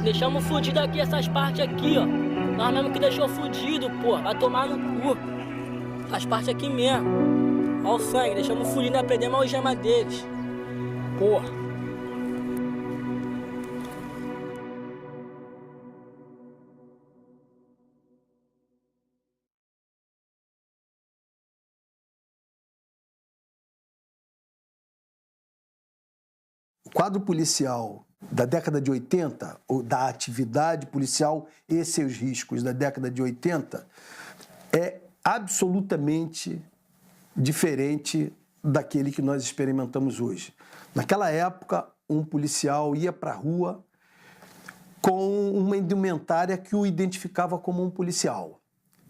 Deixamos fudido aqui essas partes aqui, ó. Nós mesmo que deixou fudido, pô. Vai tomar no cu. As partes aqui mesmo. Ó o sangue, deixamos fudido e aprendemos a algema deles. Porra. O quadro policial da década de 80, ou da atividade policial e seus riscos da década de 80, é absolutamente diferente daquele que nós experimentamos hoje. Naquela época, um policial ia para a rua com uma indumentária que o identificava como um policial.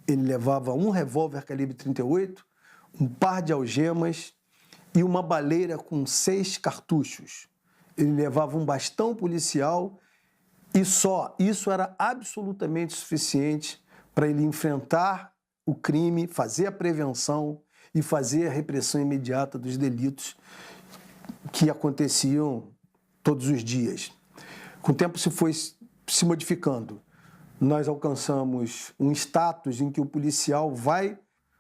Ele levava um revólver calibre 38, um par de algemas e uma baleira com 6 cartuchos. Ele levava um bastão policial e só. Isso era absolutamente suficiente para ele enfrentar o crime, fazer a prevenção e fazer a repressão imediata dos delitos que aconteciam todos os dias. Com o tempo se foi se modificando. Nós alcançamos um status em que o policial vai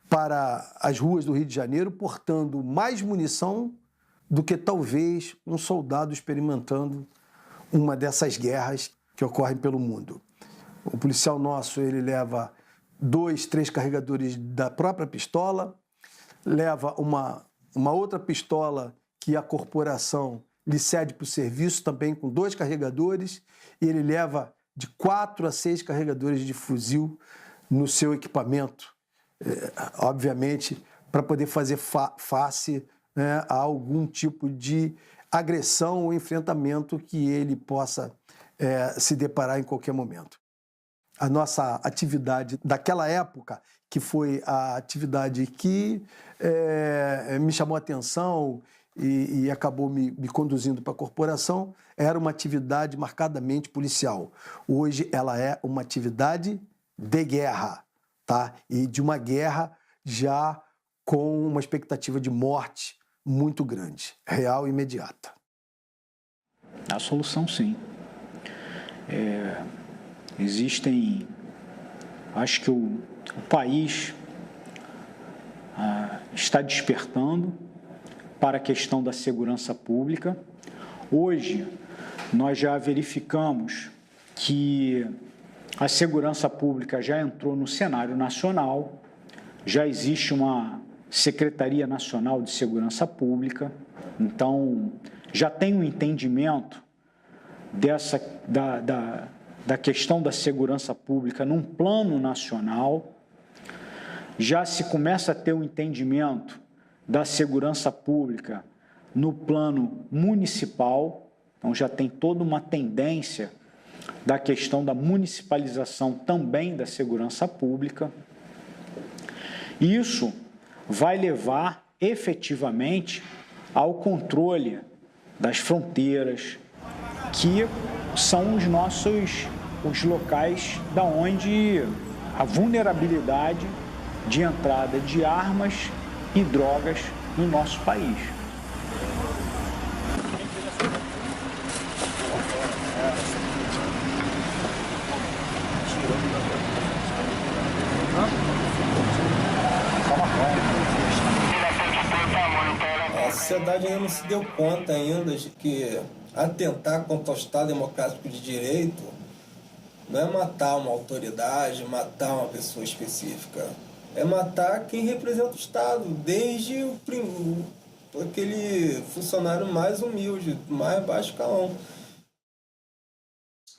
para as ruas do Rio de Janeiro portando mais munição do que talvez um soldado experimentando uma dessas guerras que ocorrem pelo mundo. O policial nosso, ele leva 2, 3 carregadores da própria pistola, leva uma outra pistola que a corporação lhe cede para o serviço, também com 2 carregadores, e ele leva de 4 a 6 carregadores de fuzil no seu equipamento, obviamente, para poder fazer face a algum tipo de agressão ou enfrentamento que ele possa se deparar em qualquer momento. A nossa atividade daquela época, que foi a atividade que me chamou a atenção e acabou me conduzindo para a corporação, era uma atividade marcadamente policial. Hoje ela é uma atividade de guerra, tá? E de uma guerra já com uma expectativa de morte muito grande, real e imediata. A solução, sim. Existem... Acho que o país está despertando para a questão da segurança pública. Hoje, nós já verificamos que a segurança pública já entrou no cenário nacional, já existe uma Secretaria Nacional de Segurança Pública, então já tem um entendimento da questão da segurança pública num plano nacional, já se começa a ter um entendimento da segurança pública no plano municipal, então já tem toda uma tendência da questão da municipalização também da segurança pública. Isso vai levar efetivamente ao controle das fronteiras, que são os locais da onde a vulnerabilidade de entrada de armas e drogas no nosso país. A sociedade ainda não se deu conta ainda de que atentar contra o Estado Democrático de Direito não é matar uma autoridade, matar uma pessoa específica. É matar quem representa o Estado, desde aquele funcionário mais humilde, mais baixo calão.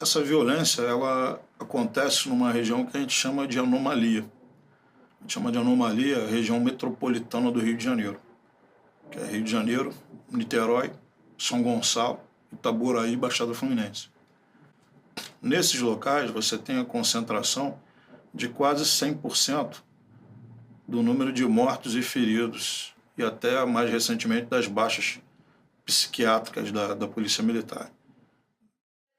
Essa violência, ela acontece numa região que a gente chama de anomalia. A gente chama de anomalia a região metropolitana do Rio de Janeiro, que é Rio de Janeiro, Niterói, São Gonçalo, Itaboraí e Baixada Fluminense. Nesses locais, você tem a concentração de quase 100% do número de mortos e feridos, e até mais recentemente das baixas psiquiátricas da Polícia Militar.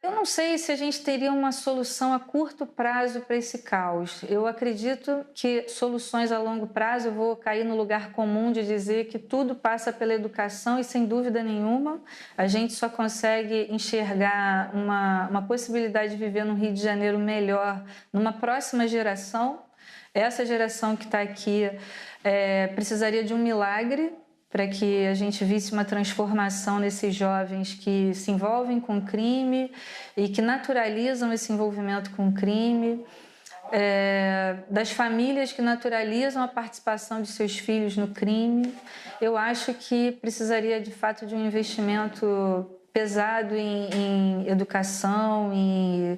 Eu não sei se a gente teria uma solução a curto prazo para esse caos. Eu acredito que soluções a longo prazo, eu vou cair no lugar comum de dizer que tudo passa pela educação e, sem dúvida nenhuma, a gente só consegue enxergar uma possibilidade de viver no Rio de Janeiro melhor numa próxima geração. Essa geração que está aqui precisaria de um milagre para que a gente visse uma transformação nesses jovens que se envolvem com crime e que naturalizam esse envolvimento com crime, das famílias que naturalizam a participação de seus filhos no crime. Eu acho que precisaria, de fato, de um investimento pesado em educação, em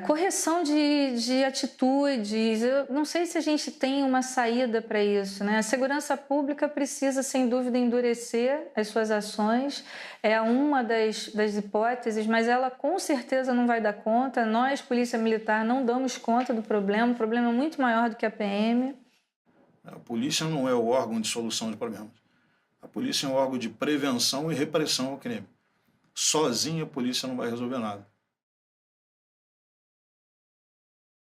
correção de atitudes. Eu não sei se a gente tem uma saída para isso, né? A segurança pública precisa, sem dúvida, endurecer as suas ações. É uma das hipóteses, mas ela com certeza não vai dar conta. Nós, Polícia Militar, não damos conta do problema. O problema é muito maior do que a PM. A polícia não é o órgão de solução de problemas. A polícia é um órgão de prevenção e repressão ao crime. Sozinha a polícia não vai resolver nada.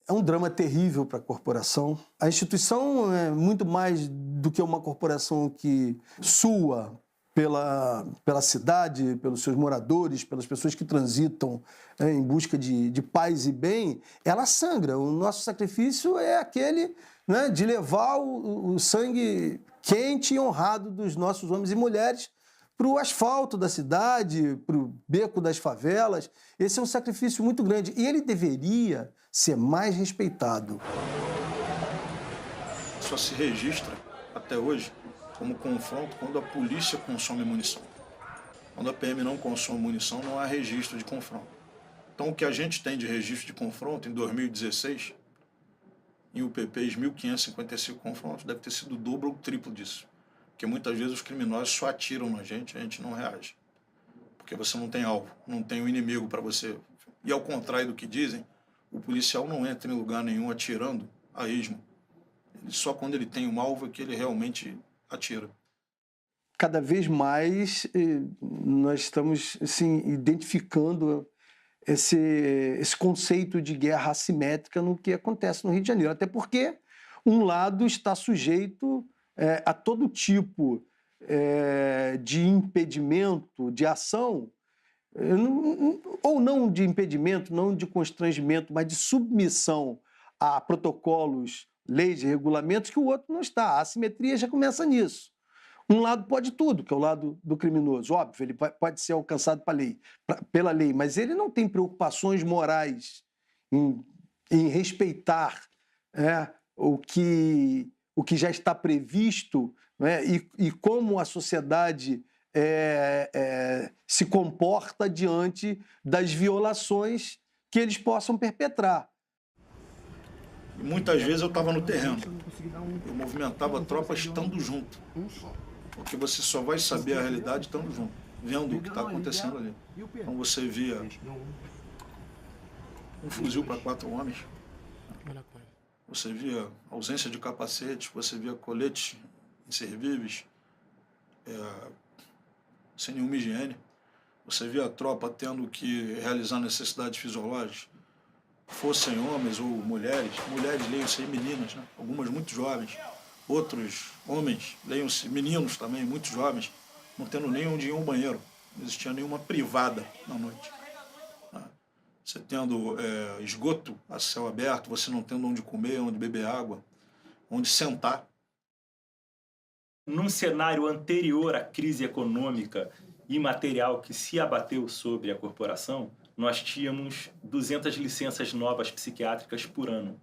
É um drama terrível para a corporação. A instituição é muito mais do que uma corporação que sua pela cidade, pelos seus moradores, pelas pessoas que transitam em busca de paz e bem. Ela sangra. O nosso sacrifício é aquele, né, de levar o sangue quente e honrado dos nossos homens e mulheres para o asfalto da cidade, para o beco das favelas. Esse é um sacrifício muito grande e ele deveria ser mais respeitado. Só se registra, até hoje, como confronto quando a polícia consome munição. Quando a PM não consome munição, não há registro de confronto. Então, o que a gente tem de registro de confronto em 2016, em UPPs 1.555 confrontos, deve ter sido o dobro ou o triplo disso. Porque muitas vezes os criminosos só atiram na gente, a gente não reage. Porque você não tem alvo, não tem um inimigo para você. E ao contrário do que dizem, o policial não entra em lugar nenhum atirando a esmo. Só quando ele tem um alvo é que ele realmente atira. Cada vez mais nós estamos assim, identificando esse conceito de guerra assimétrica no que acontece no Rio de Janeiro. Até porque um lado está sujeito a todo tipo de impedimento, de ação, ou não de impedimento, não de constrangimento, mas de submissão a protocolos, leis e regulamentos que o outro não está. A assimetria já começa nisso. Um lado pode tudo, que é o lado do criminoso. Óbvio, ele pode ser alcançado pela lei, mas ele não tem preocupações morais em respeitar o que já está previsto, né, e como a sociedade se comporta diante das violações que eles possam perpetrar. E muitas vezes eu estava no terreno. Eu movimentava a tropa estando junto. Porque você só vai saber a realidade estando junto, vendo o que está acontecendo ali. Então você via um fuzil para 4 homens. Você via ausência de capacetes, você via coletes inservíveis, sem nenhuma higiene. Você via a tropa tendo que realizar necessidades fisiológicas, fossem homens ou mulheres. Mulheres, leiam-se aí meninas, né? Algumas muito jovens. Outros homens, leiam-se meninos também, muito jovens, não tendo nem onde ir ao banheiro. Não existia nenhuma privada na noite. Você tendo esgoto a céu aberto, você não tendo onde comer, onde beber água, onde sentar. Num cenário anterior à crise econômica e material que se abateu sobre a corporação, nós tínhamos 200 licenças novas psiquiátricas por ano.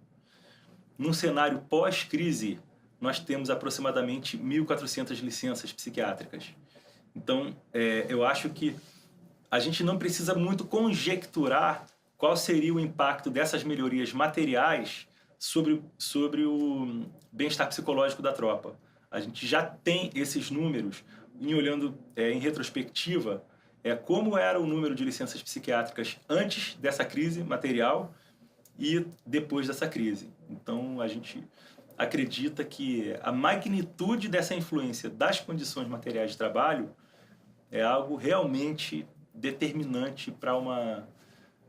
Num cenário pós-crise, nós temos aproximadamente 1.400 licenças psiquiátricas. Então, eu acho que a gente não precisa muito conjecturar qual seria o impacto dessas melhorias materiais sobre o bem-estar psicológico da tropa. A gente já tem esses números, e olhando em retrospectiva, como era o número de licenças psiquiátricas antes dessa crise material e depois dessa crise. Então, a gente acredita que a magnitude dessa influência das condições materiais de trabalho é algo realmente determinante para uma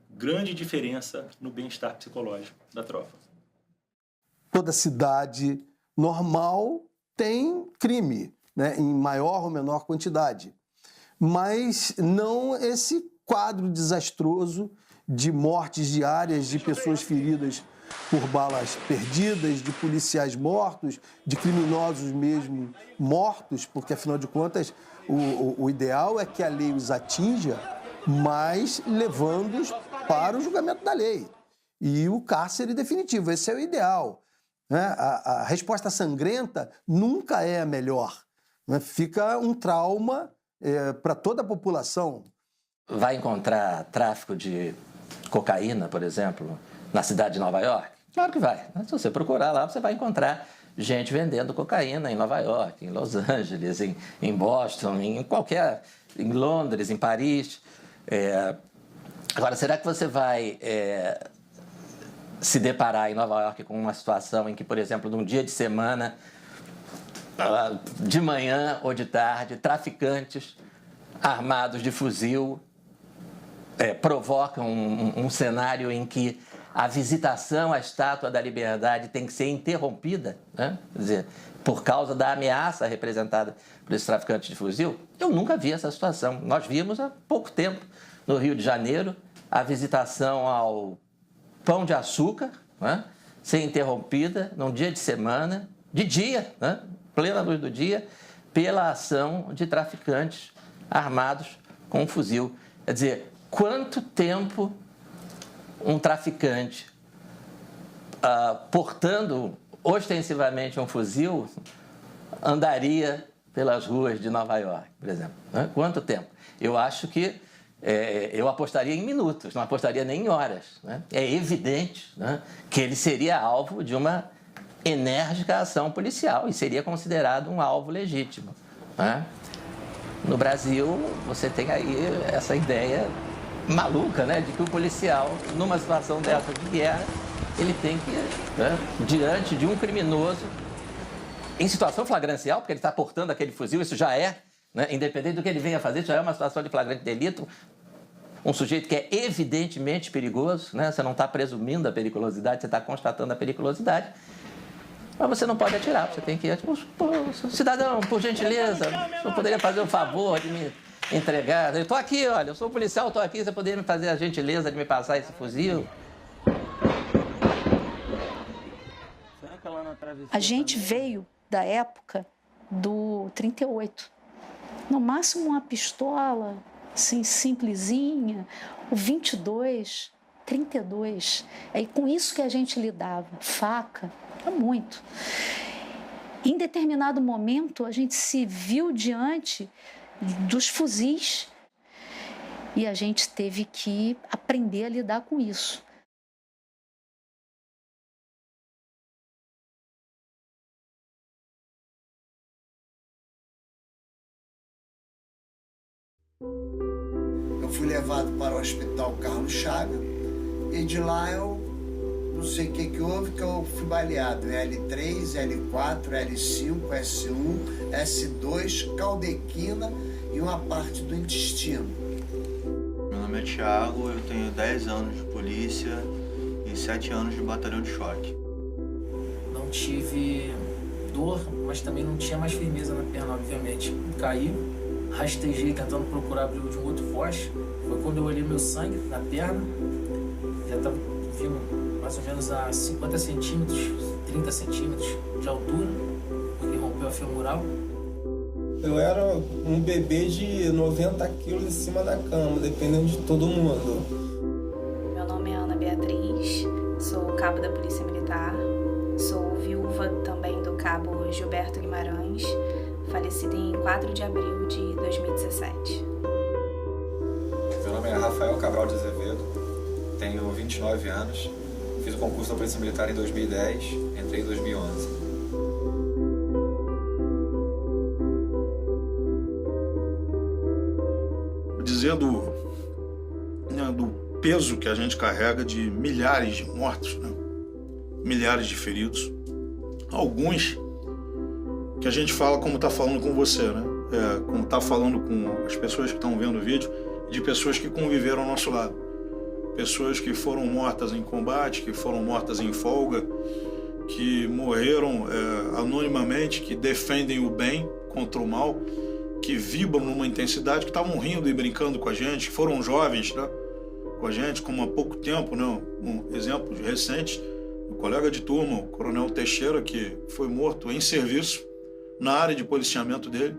grande diferença no bem-estar psicológico da tropa. Toda cidade normal tem crime, né, em maior ou menor quantidade, mas não esse quadro desastroso de mortes diárias, de pessoas feridas por balas perdidas, de policiais mortos, de criminosos mesmo mortos, porque, afinal de contas, o ideal é que a lei os atinja, mas levando-os para o julgamento da lei. E o cárcere definitivo, esse é o ideal. Né? A resposta sangrenta nunca é a melhor. Né? Fica um trauma para toda a população. Vai encontrar tráfico de cocaína, por exemplo, na cidade de Nova York? Claro que vai. Se você procurar lá, você vai encontrar gente vendendo cocaína em Nova York, em Los Angeles, em Boston, em Londres, em Paris. Agora, será que você vai se deparar em Nova York com uma situação em que, por exemplo, num dia de semana, de manhã ou de tarde, traficantes armados de fuzil provocam um cenário em que a visitação à Estátua da Liberdade tem que ser interrompida, né? Quer dizer, por causa da ameaça representada por esses traficantes de fuzil? Eu nunca vi essa situação. Nós vimos há pouco tempo, no Rio de Janeiro, a visitação ao Pão de Açúcar, né, ser interrompida num dia de semana, de dia, né, plena luz do dia, pela ação de traficantes armados com um fuzil. Quer dizer, quanto tempo um traficante portando ostensivamente um fuzil andaria pelas ruas de Nova York, por exemplo? Né? Quanto tempo? Eu acho que eu apostaria em minutos, não apostaria nem em horas. Né? É evidente, né, que ele seria alvo de uma enérgica ação policial e seria considerado um alvo legítimo. Né? No Brasil, você tem aí essa ideia maluca, né, de que o policial, numa situação dessa de guerra, ele tem que, né, diante de um criminoso, em situação flagrancial, porque ele está portando aquele fuzil, isso já é, né, independente do que ele venha fazer, isso já é uma situação de flagrante delito, um sujeito que é evidentemente perigoso, né, você não está presumindo a periculosidade, você está constatando a periculosidade, mas você não pode atirar, você tem que ir, cidadão, por gentileza, eu poderia fazer o favor de me entregar, eu estou aqui, olha, eu sou policial, estou aqui, você poderia me fazer a gentileza de me passar esse fuzil? A gente veio da época do 38. No máximo uma pistola, assim, simplesinha, o 22, 32. É com isso que a gente lidava, faca, é muito. Em determinado momento, a gente se viu diante dos fuzis e a gente teve que aprender a lidar com isso. Eu fui levado para o Hospital Carlos Chagas e de lá eu não sei o que houve, que eu fui baleado. L3, L4, L5, S1, S2, caldequina e uma parte do intestino. Meu nome é Thiago, eu tenho 10 anos de polícia e 7 anos de batalhão de choque. Não tive dor, mas também não tinha mais firmeza na perna, obviamente. Caí, rastejei tentando procurar brilho de um outro poste. Foi quando eu olhei meu sangue na perna, já estava vindo mais ou menos a 50 centímetros, 30 centímetros de altura, porque rompeu a femoral. Eu era um bebê de 90 quilos em cima da cama, dependendo de todo mundo. Meu nome é Ana Beatriz, sou cabo da Polícia Militar, sou viúva também do cabo Gilberto Guimarães, falecido em 4 de abril de 2017. Meu nome é Rafael Cabral de Azevedo, tenho 29 anos, fiz o concurso da Polícia Militar em 2010, entrei em 2011. Dizendo, né, do peso que a gente carrega de milhares de mortos, né, milhares de feridos, alguns que a gente fala como está falando com você, né? Como está falando com as pessoas que estão vendo o vídeo, de pessoas que conviveram ao nosso lado. Pessoas que foram mortas em combate, que foram mortas em folga, que morreram anonimamente, que defendem o bem contra o mal, que vibram numa intensidade, que estavam rindo e brincando com a gente, que foram jovens, né, com a gente, como há pouco tempo, né, um exemplo recente, um colega de turma, o Coronel Teixeira, que foi morto em serviço na área de policiamento dele.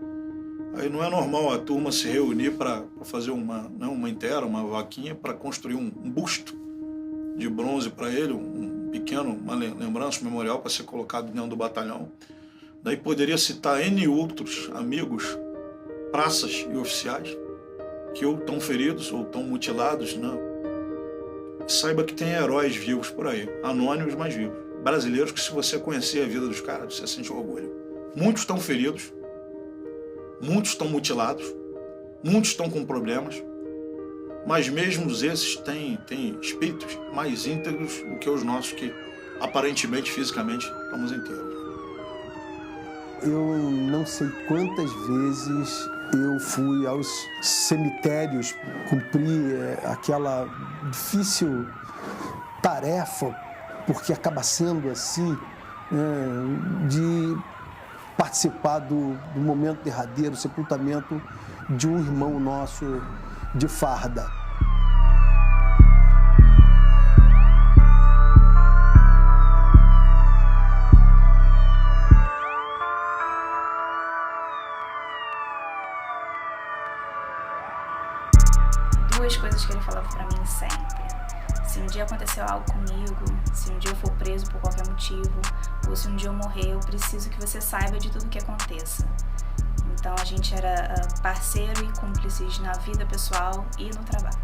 Aí não é normal a turma se reunir para fazer uma vaquinha, para construir um busto de bronze para ele, uma lembrança, um memorial para ser colocado dentro do batalhão. Daí poderia citar N outros amigos, praças e oficiais que ou estão feridos ou estão mutilados, né? Saiba que tem heróis vivos por aí, anônimos, mas vivos. Brasileiros que, se você conhecer a vida dos caras, você sente orgulho. Muitos estão feridos, muitos estão mutilados, muitos estão com problemas, mas mesmo esses têm espíritos mais íntegros do que os nossos, que aparentemente, fisicamente, estamos inteiros. Eu não sei quantas vezes eu fui aos cemitérios cumprir aquela difícil tarefa, porque acaba sendo assim, de participar do momento derradeiro, o sepultamento de um irmão nosso de farda. Duas coisas que ele falava pra mim sempre. Se um dia aconteceu algo comigo, se um dia eu for preso por qualquer motivo, ou se um dia eu morrer, eu preciso que você saiba de tudo que aconteça. Então a gente era parceiro e cúmplices na vida pessoal e no trabalho.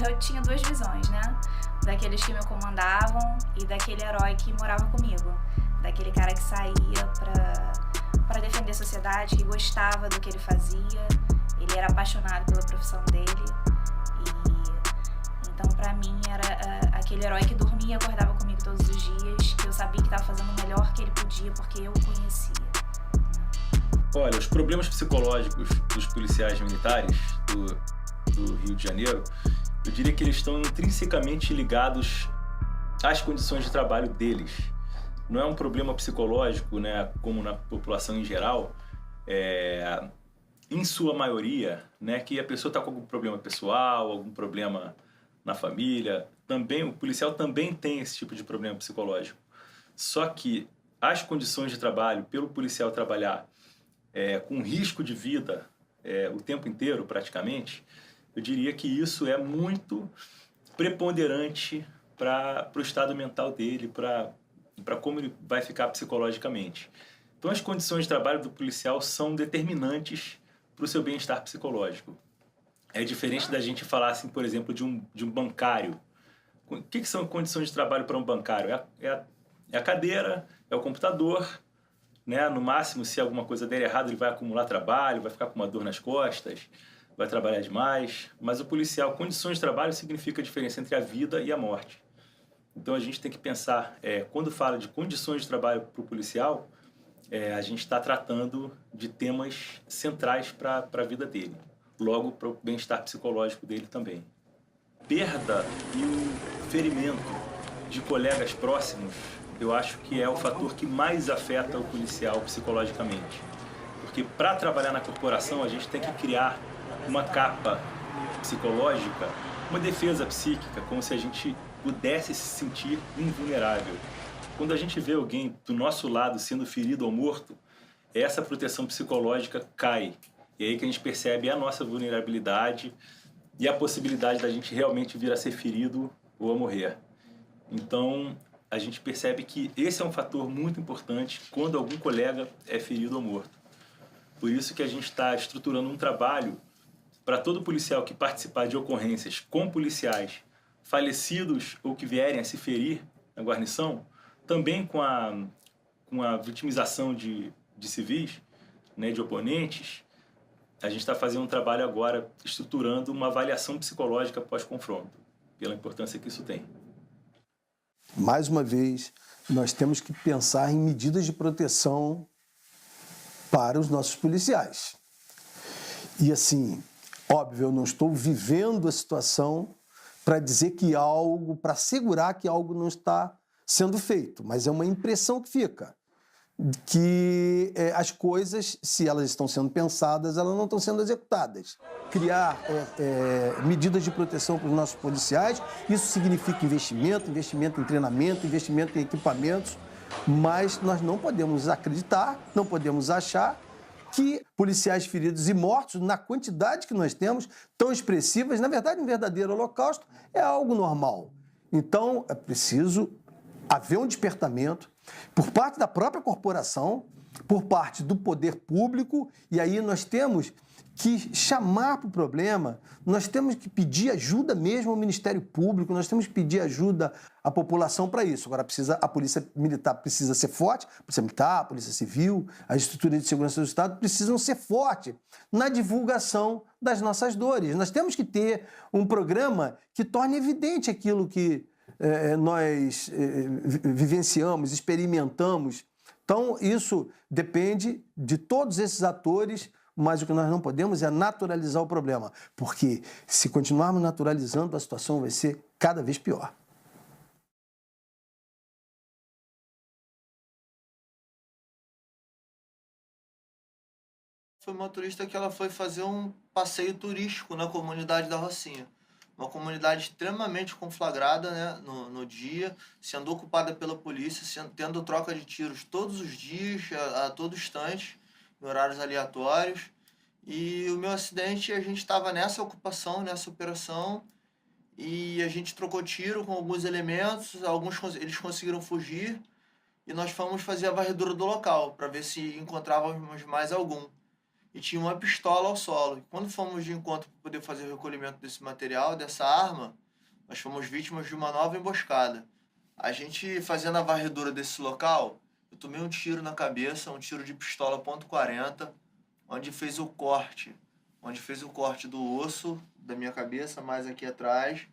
Eu tinha duas visões, né? Daqueles que me comandavam e daquele herói que morava comigo. Daquele cara que saía pra defender a sociedade, que gostava do que ele fazia. Ele era apaixonado pela profissão dele. Então, pra mim, era aquele herói que dormia e acordava comigo todos os dias, que eu sabia que estava fazendo o melhor que ele podia, porque eu o conhecia. Olha, os problemas psicológicos dos policiais militares do Rio de Janeiro, eu diria que eles estão intrinsecamente ligados às condições de trabalho deles. Não é um problema psicológico, né, como na população em geral, em sua maioria, né, que a pessoa está com algum problema pessoal, algum problema na família. Também, o policial também tem esse tipo de problema psicológico. Só que as condições de trabalho, pelo policial trabalhar com risco de vida o tempo inteiro, praticamente, eu diria que isso é muito preponderante para o estado mental dele, para como ele vai ficar psicologicamente. Então, as condições de trabalho do policial são determinantes para o seu bem-estar psicológico. É diferente da gente falar, assim, por exemplo, de um bancário. O que são condições de trabalho para um bancário? É a cadeira, é o computador, né? No máximo, se alguma coisa der errado, ele vai acumular trabalho, vai ficar com uma dor nas costas, vai trabalhar demais. Mas o policial, condições de trabalho significa a diferença entre a vida e a morte. Então, a gente tem que pensar, quando fala de condições de trabalho para o policial, a gente está tratando de temas centrais para a vida dele, logo para o bem-estar psicológico dele também. Perda e o ferimento de colegas próximos, eu acho que é o fator que mais afeta o policial psicologicamente. Porque para trabalhar na corporação, a gente tem que criar uma capa psicológica, uma defesa psíquica, como se a gente pudesse se sentir invulnerável. Quando a gente vê alguém do nosso lado sendo ferido ou morto, essa proteção psicológica cai. E aí que a gente percebe a nossa vulnerabilidade e a possibilidade da gente realmente vir a ser ferido ou a morrer. Então, a gente percebe que esse é um fator muito importante quando algum colega é ferido ou morto. Por isso que a gente está estruturando um trabalho para todo policial que participar de ocorrências com policiais falecidos ou que vierem a se ferir na guarnição, também com a vitimização de civis, né, de oponentes. A gente está fazendo um trabalho agora estruturando uma avaliação psicológica pós-confronto, pela importância que isso tem. Mais uma vez, nós temos que pensar em medidas de proteção para os nossos policiais. E assim, óbvio, eu não estou vivendo a situação para dizer que algo, para assegurar que algo não está sendo feito, mas é uma impressão que fica, que as coisas, se elas estão sendo pensadas, elas não estão sendo executadas. Criar medidas de proteção para os nossos policiais, isso significa investimento em treinamento, investimento em equipamentos, mas nós não podemos acreditar, não podemos achar que policiais feridos e mortos, na quantidade que nós temos, tão expressivas, na verdade, um verdadeiro holocausto é algo normal. Então, é preciso haver um despertamento por parte da própria corporação, por parte do poder público, e aí nós temos que chamar para o problema, nós temos que pedir ajuda mesmo ao Ministério Público, nós temos que pedir ajuda à população para isso. Agora, a Polícia Militar precisa ser forte, a Polícia Militar, a Polícia Civil, as estruturas de segurança do Estado precisam ser fortes na divulgação das nossas dores. Nós temos que ter um programa que torne evidente aquilo que nós vivenciamos, experimentamos. Então, isso depende de todos esses atores, mas o que nós não podemos é naturalizar o problema, porque se continuarmos naturalizando, a situação vai ser cada vez pior. Foi uma motorista que ela foi fazer um passeio turístico na comunidade da Rocinha. Uma comunidade extremamente conflagrada, né, no dia, sendo ocupada pela polícia, tendo troca de tiros todos os dias, a todo instante, em horários aleatórios. E o meu acidente, a gente estava nessa ocupação, nessa operação, e a gente trocou tiro com alguns elementos, eles conseguiram fugir, e nós fomos fazer a varredura do local, para ver se encontrávamos mais algum. E tinha uma pistola ao solo. E quando fomos de encontro para poder fazer o recolhimento desse material, dessa arma, nós fomos vítimas de uma nova emboscada. A gente, fazendo a varredura desse local, eu tomei um tiro na cabeça, um tiro de pistola .40, onde fez o corte do osso da minha cabeça, mais aqui atrás.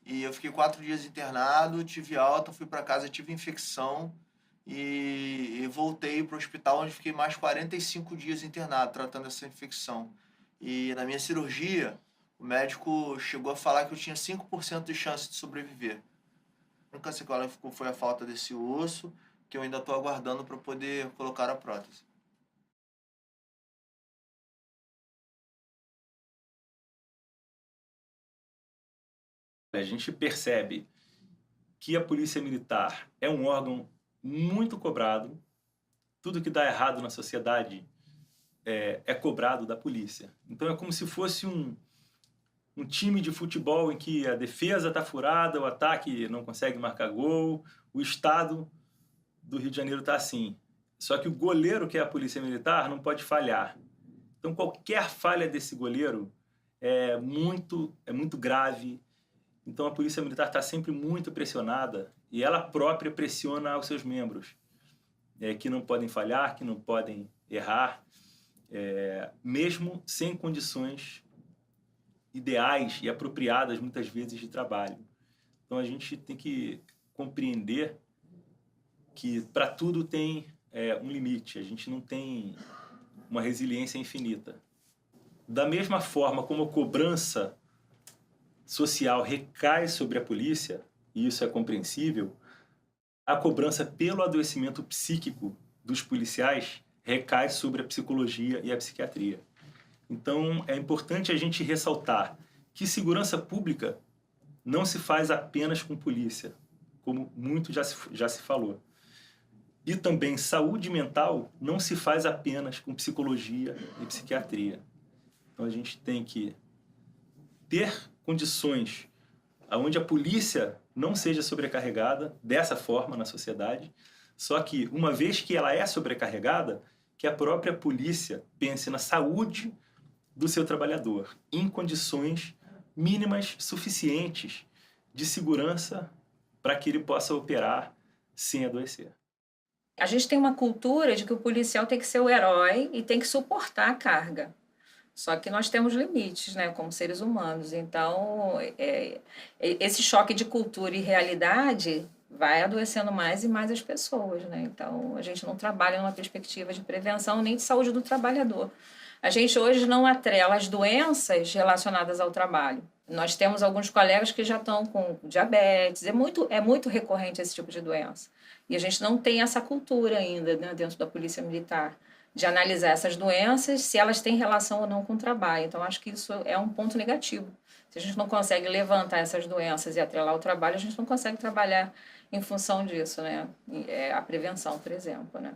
E eu fiquei 4 dias internado, tive alta, fui para casa, tive infecção e voltei para o hospital, onde fiquei mais 45 dias internado, tratando essa infecção. E na minha cirurgia, o médico chegou a falar que eu tinha 5% de chance de sobreviver. A única sequela que ficou foi a falta desse osso, que eu ainda estou aguardando para poder colocar a prótese. A gente percebe que a Polícia Militar é um órgão muito cobrado. Tudo que dá errado na sociedade é cobrado da polícia. Então é como se fosse um time de futebol em que a defesa está furada, o ataque não consegue marcar gol, o Estado do Rio de Janeiro está assim. Só que o goleiro, que é a Polícia Militar, não pode falhar. Então qualquer falha desse goleiro é muito grave. Então a Polícia Militar está sempre muito pressionada e ela própria pressiona os seus membros, que não podem falhar, que não podem errar, mesmo sem condições ideais e apropriadas, muitas vezes, de trabalho. Então a gente tem que compreender que para tudo tem um limite, a gente não tem uma resiliência infinita. Da mesma forma como a cobrança social recai sobre a polícia, e isso é compreensível, a cobrança pelo adoecimento psíquico dos policiais recai sobre a psicologia e a psiquiatria. Então, é importante a gente ressaltar que segurança pública não se faz apenas com polícia, como muito já se falou. E também saúde mental não se faz apenas com psicologia e psiquiatria. Então, a gente tem que ter condições onde a polícia não seja sobrecarregada dessa forma na sociedade, só que, uma vez que ela é sobrecarregada, que a própria polícia pense na saúde do seu trabalhador, em condições mínimas suficientes de segurança para que ele possa operar sem adoecer. A gente tem uma cultura de que o policial tem que ser o herói e tem que suportar a carga. Só que nós temos limites, né, como seres humanos. Então, esse choque de cultura e realidade vai adoecendo mais e mais as pessoas, né? Então, a gente não trabalha numa perspectiva de prevenção nem de saúde do trabalhador. A gente hoje não atrela as doenças relacionadas ao trabalho. Nós temos alguns colegas que já estão com diabetes, é muito recorrente esse tipo de doença. E a gente não tem essa cultura ainda, né, dentro da Polícia Militar, de analisar essas doenças, se elas têm relação ou não com o trabalho. Então, acho que isso é um ponto negativo. Se a gente não consegue levantar essas doenças e atrelar o trabalho, a gente não consegue trabalhar em função disso, né? A prevenção, por exemplo, né?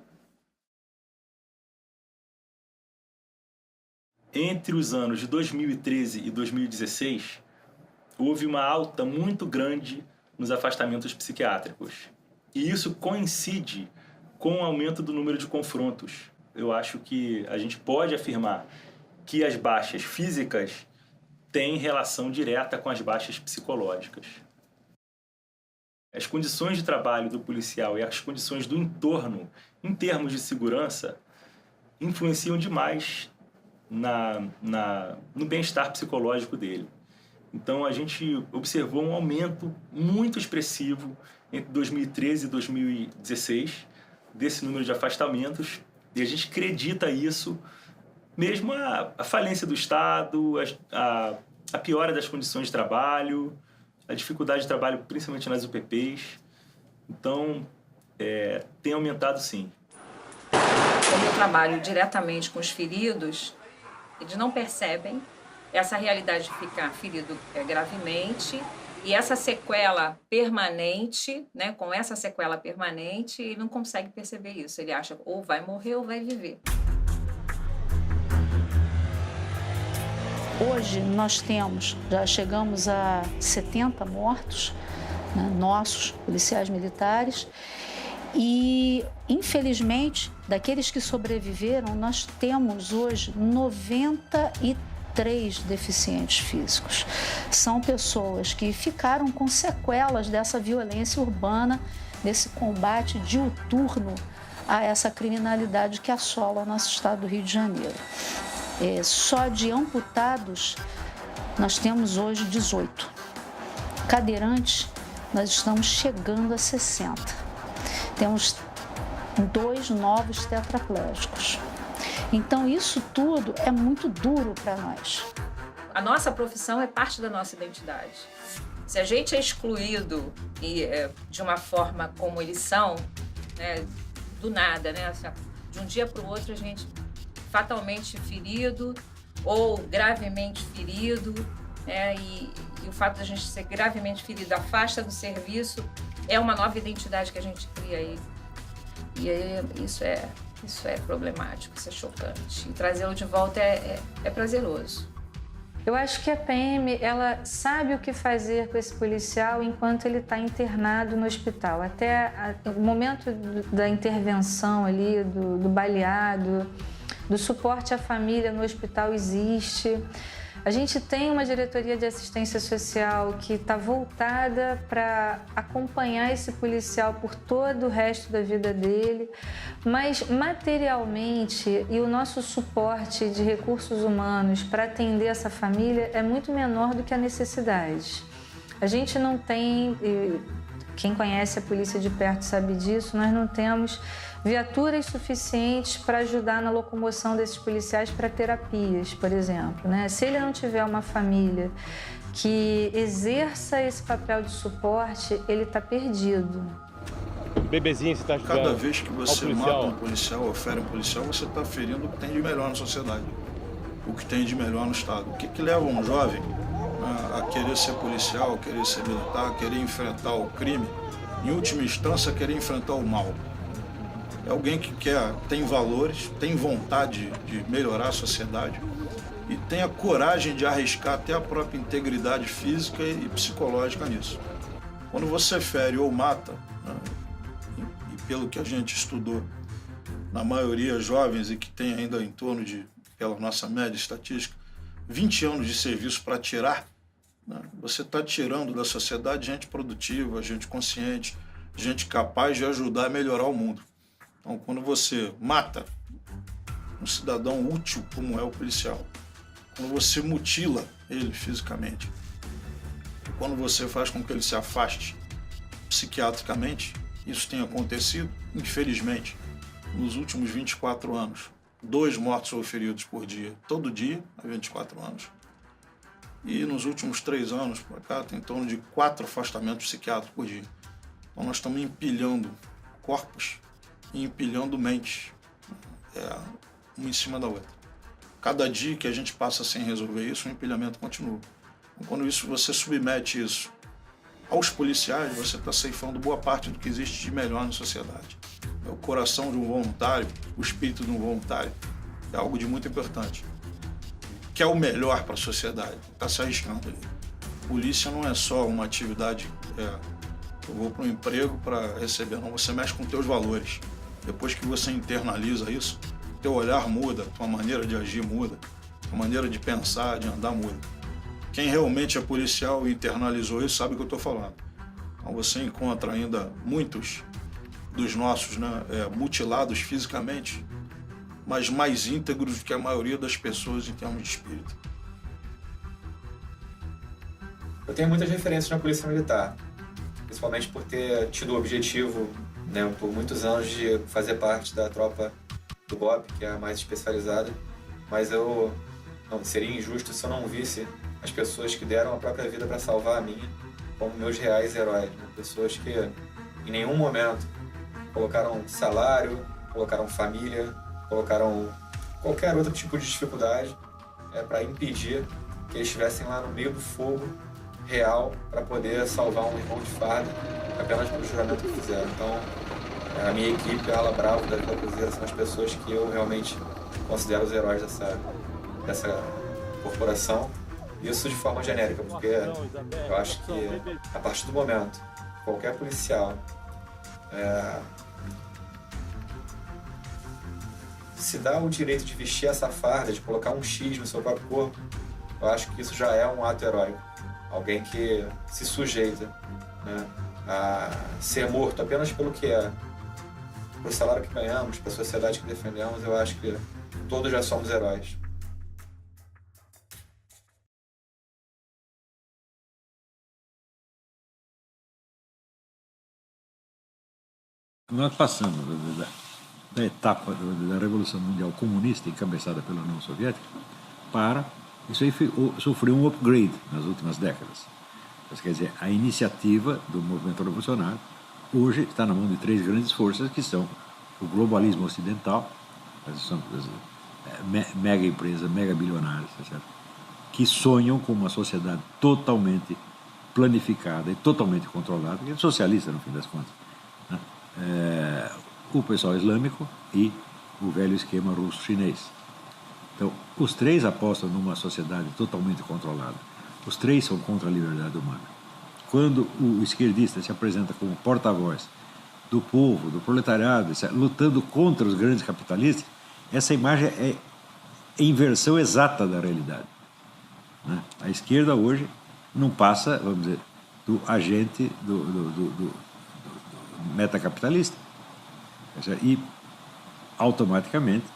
Entre os anos de 2013 e 2016, houve uma alta muito grande nos afastamentos psiquiátricos. E isso coincide com o aumento do número de confrontos. Eu acho que a gente pode afirmar que as baixas físicas têm relação direta com as baixas psicológicas. As condições de trabalho do policial e as condições do entorno, em termos de segurança, influenciam demais no bem-estar psicológico dele. Então, a gente observou um aumento muito expressivo entre 2013 e 2016 desse número de afastamentos, e a gente acredita isso, mesmo a falência do Estado, a piora das condições de trabalho, a dificuldade de trabalho, principalmente nas UPPs. Então, tem aumentado sim. Como eu trabalho diretamente com os feridos, eles não percebem essa realidade de ficar ferido gravemente e essa sequela permanente, né? Com essa sequela permanente, ele não consegue perceber isso. Ele acha ou vai morrer ou vai viver. Hoje nós já chegamos a 70 mortos, né, nossos policiais militares, e infelizmente, daqueles que sobreviveram, nós temos hoje 93 deficientes físicos. São pessoas que ficaram com sequelas dessa violência urbana, desse combate diuturno a essa criminalidade que assola o nosso estado do Rio de Janeiro. Só de amputados, nós temos hoje 18. Cadeirantes, nós estamos chegando a 60. Temos 2 novos tetraplégicos. Então, isso tudo é muito duro para nós. A nossa profissão é parte da nossa identidade. Se a gente é excluído de uma forma como eles são, né, do nada, né, de um dia para o outro a gente fatalmente ferido ou gravemente ferido, e o fato de a gente ser gravemente ferido afasta do serviço, é uma nova identidade que a gente cria aí. E aí, isso é problemático, isso é chocante. E trazê-lo de volta é prazeroso. Eu acho que a PM, ela sabe o que fazer com esse policial enquanto ele está internado no hospital. Até o momento da intervenção ali, do baleado, do suporte à família no hospital existe. A gente tem uma diretoria de assistência social que está voltada para acompanhar esse policial por todo o resto da vida dele, mas materialmente e o nosso suporte de recursos humanos para atender essa família é muito menor do que a necessidade. A gente não tem, quem conhece a polícia de perto sabe disso, nós não temos viaturas suficientes para ajudar na locomoção desses policiais para terapias, por exemplo, né? Se ele não tiver uma família que exerça esse papel de suporte, ele está perdido. Bebezinho, você está ajudando. Cada vez que você mata um policial ou fere um policial, você está ferindo o que tem de melhor na sociedade, o que tem de melhor no Estado. O que leva um jovem a querer ser policial, a querer ser militar, a querer enfrentar o crime, em última instância, a querer enfrentar o mal? É alguém que tem valores, tem vontade de melhorar a sociedade e tem a coragem de arriscar até a própria integridade física e psicológica nisso. Quando você fere ou mata, né, e pelo que a gente estudou, na maioria jovens e que tem ainda em torno de, pela nossa média estatística, 20 anos de serviço para tirar, né, você está tirando da sociedade gente produtiva, gente consciente, gente capaz de ajudar a melhorar o mundo. Então, quando você mata um cidadão útil como é o policial, quando você mutila ele fisicamente, quando você faz com que ele se afaste psiquiatricamente, isso tem acontecido, infelizmente, nos últimos 24 anos, 2 mortos ou feridos por dia, todo dia, há 24 anos. E nos últimos 3 anos, para cá, tem em torno de 4 afastamentos psiquiátricos por dia. Então nós estamos empilhando corpos e empilhando mentes, uma em cima da outra. Cada dia que a gente passa sem resolver isso, o empilhamento continua. Então, quando você submete isso aos policiais, você está ceifando boa parte do que existe de melhor na sociedade. O coração de um voluntário, o espírito de um voluntário, é algo de muito importante. Que é o melhor para a sociedade, está se arriscando ali. Polícia não é só uma atividade, eu vou para um emprego para receber, não, você mexe com teus valores. Depois que você internaliza isso, teu olhar muda, tua maneira de agir muda, tua maneira de pensar, de andar muda. Quem realmente é policial e internalizou isso sabe o que eu estou falando. Então você encontra ainda muitos dos nossos, mutilados fisicamente, mas mais íntegros do que a maioria das pessoas em termos de espírito. Eu tenho muitas referências na Polícia Militar, principalmente por ter tido o objetivo, por muitos anos, de fazer parte da tropa do BOP, que é a mais especializada, mas eu não seria injusto se eu não visse as pessoas que deram a própria vida para salvar a minha como meus reais heróis, pessoas que em nenhum momento colocaram salário, colocaram família, colocaram qualquer outro tipo de dificuldade para impedir que eles estivessem lá no meio do fogo real para poder salvar um irmão de farda apenas pelo juramento que fizeram. Então, a minha equipe, a Ala Bravo da Vila Cruzeiro, são as pessoas que eu realmente considero os heróis dessa corporação. Isso de forma genérica, porque eu acho que a partir do momento que qualquer policial se dá o direito de vestir essa farda, de colocar um X no seu próprio corpo, eu acho que isso já é um ato heróico. Alguém que se sujeita a ser morto apenas pelo que é, pelo salário que ganhamos, pela sociedade que defendemos, eu acho que todos já somos heróis. Nós passamos da etapa da Revolução Mundial Comunista, encabeçada pela União Soviética, para... Isso aí sofreu um upgrade nas últimas décadas. Mas, quer dizer, a iniciativa do movimento revolucionário hoje está na mão de 3 grandes forças, que são o globalismo ocidental, são mega empresas, mega bilionárias, certo? Que sonham com uma sociedade totalmente planificada e totalmente controlada, que é socialista, no fim das contas, o pessoal islâmico e o velho esquema russo-chinês. Então, os 3 apostam numa sociedade totalmente controlada. Os 3 são contra a liberdade humana. Quando o esquerdista se apresenta como porta-voz do povo, do proletariado, lutando contra os grandes capitalistas, essa imagem é a inversão exata da realidade. A esquerda hoje não passa, vamos dizer, do agente do metacapitalista. E, automaticamente,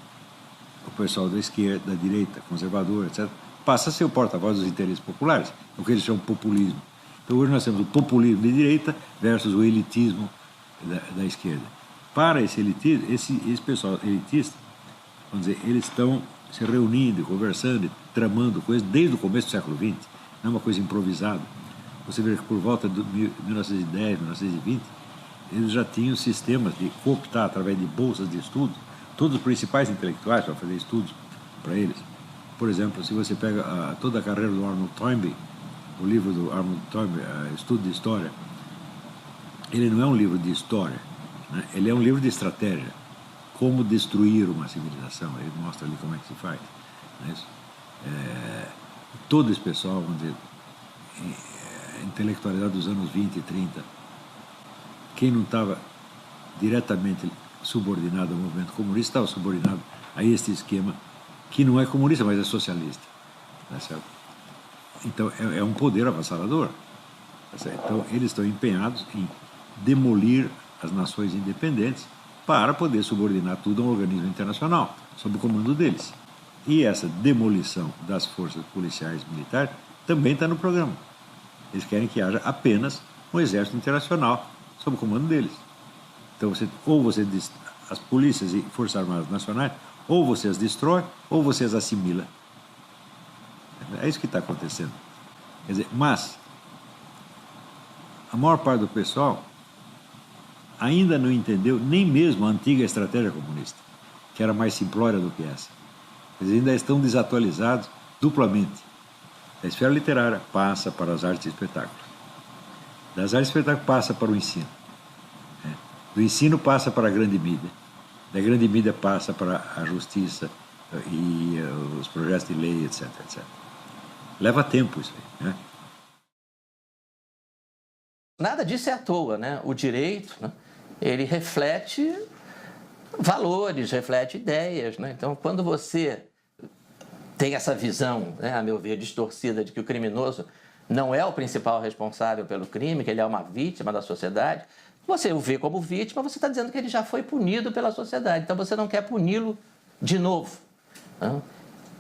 o pessoal da esquerda, da direita, conservador, etc., passa a ser o porta-voz dos interesses populares, o que eles chamam de populismo. Então hoje nós temos o populismo de direita versus o elitismo da esquerda. Para esse elitismo, esse pessoal elitista, vamos dizer, eles estão se reunindo, conversando, tramando coisas desde o começo do século XX, não é uma coisa improvisada. Você vê que por volta de 1910, 1920, eles já tinham sistemas de cooptar através de bolsas de estudos todos os principais intelectuais para fazer estudos para eles. Por exemplo, se você pega toda a carreira do Arnold Toynbee, o livro do Arnold Toynbee, Estudo de História, ele não é um livro de história, ele é um livro de estratégia. Como destruir uma civilização, ele mostra ali como é que se faz. Não é isso? Todo esse pessoal, vamos dizer, intelectualidade dos anos 20 e 30, quem não estava diretamente subordinado ao movimento comunista, estava subordinado a este esquema, que não é comunista, mas é socialista. Tá certo? Então, é um poder avassalador. Tá certo? Então, eles estão empenhados em demolir as nações independentes para poder subordinar tudo a um organismo internacional, sob o comando deles. E essa demolição das forças policiais e militares também está no programa. Eles querem que haja apenas um exército internacional sob o comando deles. Então, as polícias e forças armadas nacionais Ou você as destrói, ou você as assimila. É isso que está acontecendo. Quer dizer, mas a maior parte do pessoal ainda não entendeu nem mesmo a antiga estratégia comunista, que era mais simplória do que essa. Eles ainda estão desatualizados duplamente. A esfera literária passa para as artes e espetáculos. Das artes e espetáculos passa para o ensino. Do ensino passa para a grande mídia. Da grande mídia passa para a justiça e os projetos de lei, etc, etc. Leva tempo isso aí, né? Nada disso é à toa, né? O direito, né, ele reflete valores, reflete ideias, né? Então, quando você tem essa visão, né, a meu ver, distorcida de que o criminoso não é o principal responsável pelo crime, que ele é uma vítima da sociedade, você o vê como vítima, você está dizendo que ele já foi punido pela sociedade, então você não quer puni-lo de novo, né?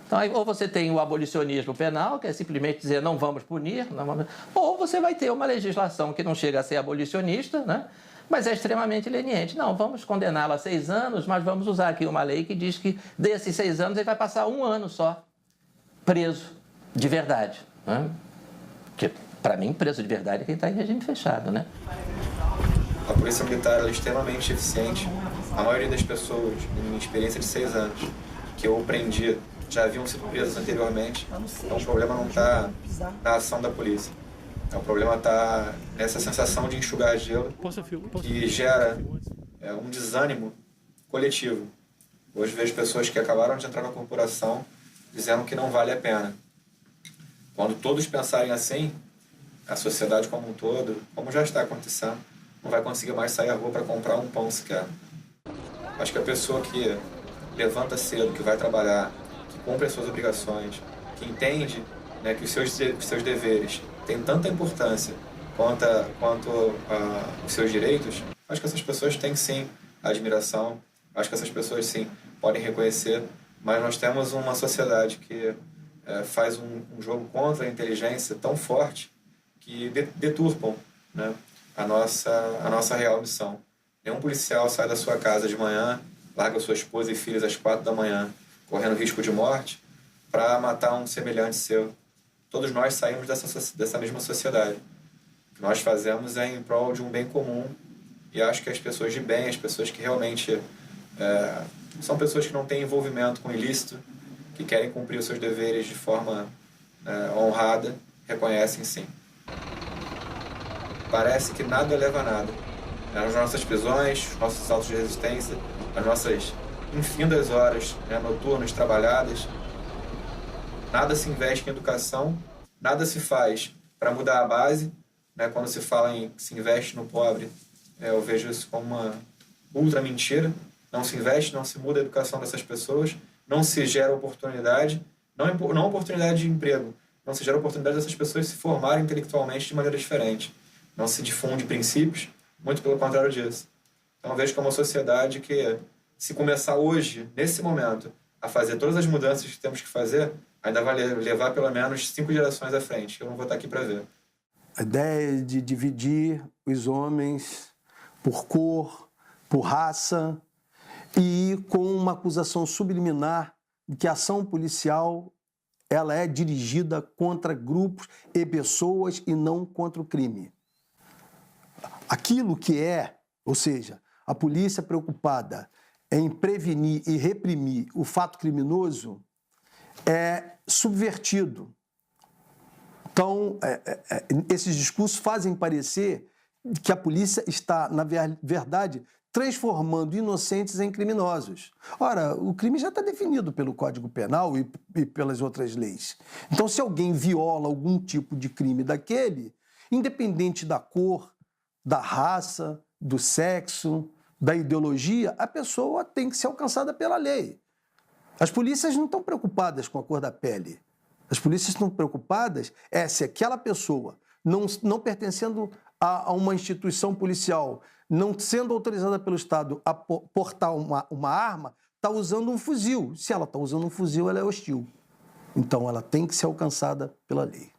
Então, aí, ou você tem o abolicionismo penal, que é simplesmente dizer não vamos punir, não vamos... ou você vai ter uma legislação que não chega a ser abolicionista, né? Mas é extremamente leniente. Não, vamos condená-lo a 6 anos, mas vamos usar aqui uma lei que diz que desses 6 anos ele vai passar 1 ano só preso de verdade, né? Porque, para mim, preso de verdade é quem está em regime fechado, né? A polícia militar é extremamente eficiente. A maioria das pessoas, em minha experiência de 6 anos, que eu prendi, já haviam sido presos anteriormente. Então o problema não está na ação da polícia. O problema está nessa sensação de enxugar gelo que gera um desânimo coletivo. Hoje vejo pessoas que acabaram de entrar na corporação dizendo que não vale a pena. Quando todos pensarem assim, a sociedade como um todo, como já está acontecendo, não vai conseguir mais sair à rua para comprar um pão sequer. Acho que a pessoa que levanta cedo, que vai trabalhar, que cumpre as suas obrigações, que entende, né, que os seus deveres têm tanta importância quanto os seus direitos, acho que essas pessoas têm sim admiração, acho que essas pessoas sim podem reconhecer, mas nós temos uma sociedade que faz um jogo contra a inteligência tão forte que deturpam, né, a nossa real missão. Nenhum policial sai da sua casa de manhã, larga sua esposa e filhos às 4 da manhã, correndo risco de morte, para matar um semelhante seu. Todos nós saímos dessa mesma sociedade. O que nós fazemos é em prol de um bem comum, e acho que as pessoas de bem, as pessoas que realmente são pessoas que não têm envolvimento com ilícito, que querem cumprir os seus deveres de forma honrada, reconhecem sim. Parece que nada leva a nada. As nossas prisões, os nossos autos de resistência, as nossas infindas horas noturnas trabalhadas, nada se investe em educação, nada se faz para mudar a base, né? Quando se fala em se investe no pobre, eu vejo isso como uma ultra mentira. Não se investe, não se muda a educação dessas pessoas, não se gera oportunidade, não oportunidade de emprego, não se gera oportunidade dessas pessoas se formarem intelectualmente de maneira diferente. Não se difunde princípios, muito pelo contrário disso. Então eu vejo que é uma sociedade que, se começar hoje, nesse momento, a fazer todas as mudanças que temos que fazer, ainda vai levar pelo menos 5 gerações à frente. Eu não vou estar aqui para ver. A ideia de dividir os homens por cor, por raça, e com uma acusação subliminar de que a ação policial ela é dirigida contra grupos e pessoas e não contra o crime. Aquilo que ou seja, a polícia preocupada em prevenir e reprimir o fato criminoso é subvertido. Então, esses discursos fazem parecer que a polícia está, na verdade, transformando inocentes em criminosos. Ora, o crime já está definido pelo Código Penal e pelas outras leis. Então, se alguém viola algum tipo de crime daquele, independente da cor, da raça, do sexo, da ideologia, a pessoa tem que ser alcançada pela lei. As polícias não estão preocupadas com a cor da pele. As polícias estão preocupadas se aquela pessoa, não pertencendo a uma instituição policial, não sendo autorizada pelo Estado a portar uma arma, está usando um fuzil. Se ela está usando um fuzil, ela é hostil. Então, ela tem que ser alcançada pela lei.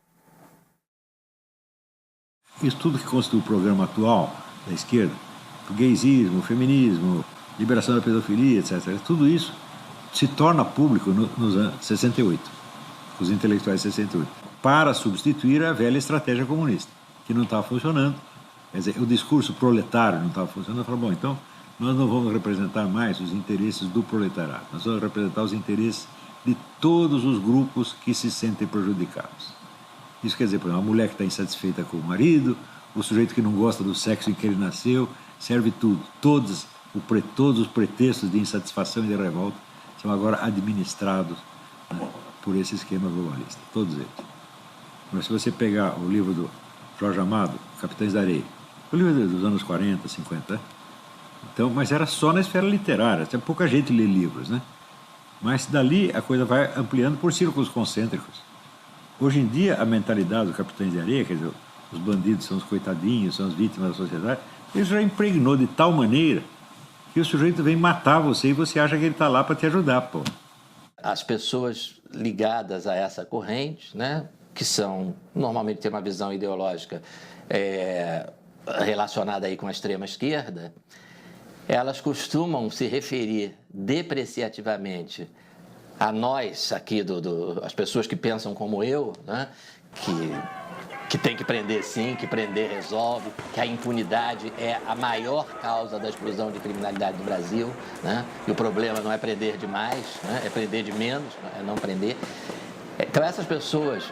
Isso tudo que constitui o programa atual da esquerda, o gaysismo, o feminismo, liberação da pedofilia, etc., tudo isso se torna público nos anos 68, os intelectuais de 68, para substituir a velha estratégia comunista, que não estava funcionando. Quer dizer, o discurso proletário não estava funcionando. Falou, bom, então nós não vamos representar mais os interesses do proletariado, nós vamos representar os interesses de todos os grupos que se sentem prejudicados. Isso quer dizer, por exemplo, a mulher que está insatisfeita com o marido, o sujeito que não gosta do sexo em que ele nasceu, serve tudo. Todos os pretextos de insatisfação e de revolta são agora administrados, né, por esse esquema globalista, todos eles. Mas se você pegar o livro do Jorge Amado, Capitães da Areia, o livro dos anos 40, 50, então, mas era só na esfera literária, tinha pouca gente lê livros, né? Mas dali a coisa vai ampliando por círculos concêntricos. Hoje em dia, a mentalidade dos Capitães de Areia, quer dizer, os bandidos são os coitadinhos, são as vítimas da sociedade, isso já impregnou de tal maneira que o sujeito vem matar você e você acha que ele está lá para te ajudar, pô. As pessoas ligadas a essa corrente, né, que normalmente têm uma visão ideológica relacionada aí com a extrema-esquerda, elas costumam se referir depreciativamente a nós aqui, as pessoas que pensam como eu, né, que tem que prender sim, que prender resolve, que a impunidade é a maior causa da explosão de criminalidade no Brasil, né, e o problema não é prender demais, né, é prender de menos, é não prender. Então essas pessoas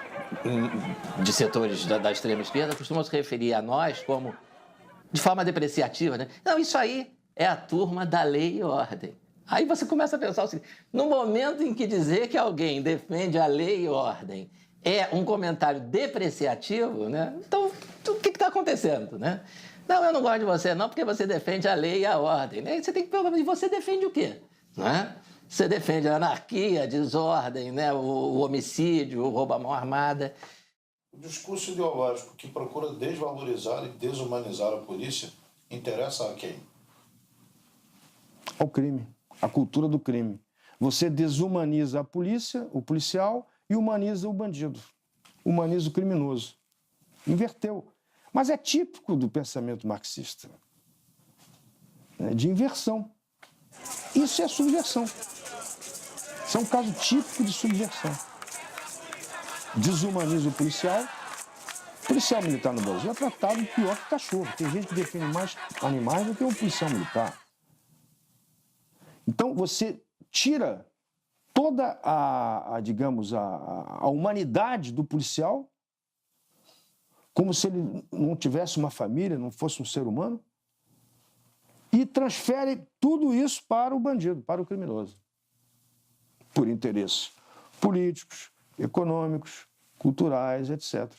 de setores da extrema esquerda costumam se referir a nós como de forma depreciativa, né? Não, isso aí é a turma da lei e ordem. Aí você começa a pensar o seguinte, no momento em que dizer que alguém defende a lei e ordem é um comentário depreciativo, né? Então, o que está acontecendo, né? Não, eu não gosto de você não, porque você defende a lei e a ordem, né? Você tem que perguntar, e você defende o quê? Né? Você defende a anarquia, a desordem, né? o homicídio, o roubo à mão armada. O discurso ideológico que procura desvalorizar e desumanizar a polícia interessa a quem? Ao crime, a cultura do crime. Você desumaniza a polícia, o policial, e humaniza o bandido, humaniza o criminoso. Inverteu. Mas é típico do pensamento marxista, né, de inversão. Isso é subversão. Isso é um caso típico de subversão. Desumaniza o policial militar no Brasil é tratado pior que cachorro. Tem gente que defende mais animais do que um policial militar. Então, você tira toda a humanidade do policial, como se ele não tivesse uma família, não fosse um ser humano, e transfere tudo isso para o bandido, para o criminoso, por interesses políticos, econômicos, culturais, etc.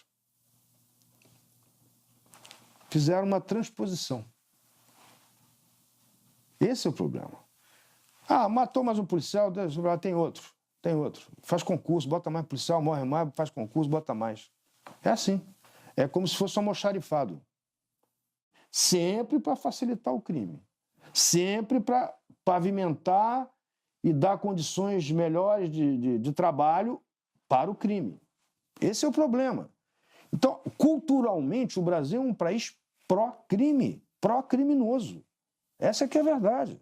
Fizeram uma transposição. Esse é o problema. Ah, matou mais um policial, tem outro. Faz concurso, bota mais policial, morre mais, faz concurso, bota mais. É assim. É como se fosse um almoxarifado. Sempre para facilitar o crime. Sempre para pavimentar e dar condições melhores de trabalho para o crime. Esse é o problema. Então, culturalmente, o Brasil é um país pró-crime, pró-criminoso. Essa é que é a verdade.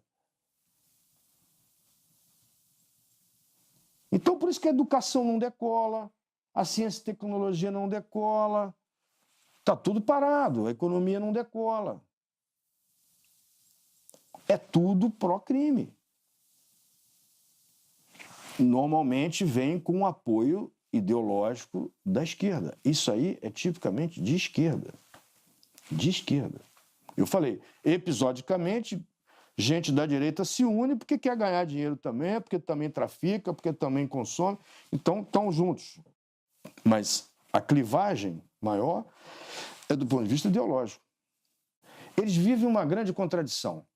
Então, por isso que a educação não decola, a ciência e tecnologia não decola, está tudo parado, a economia não decola. É tudo pró-crime. Normalmente vem com o apoio ideológico da esquerda. Isso aí é tipicamente de esquerda. De esquerda. Eu falei, episodicamente, gente da direita se une porque quer ganhar dinheiro também, porque também trafica, porque também consome. Então, estão juntos. Mas a clivagem maior é do ponto de vista ideológico. Eles vivem uma grande contradição,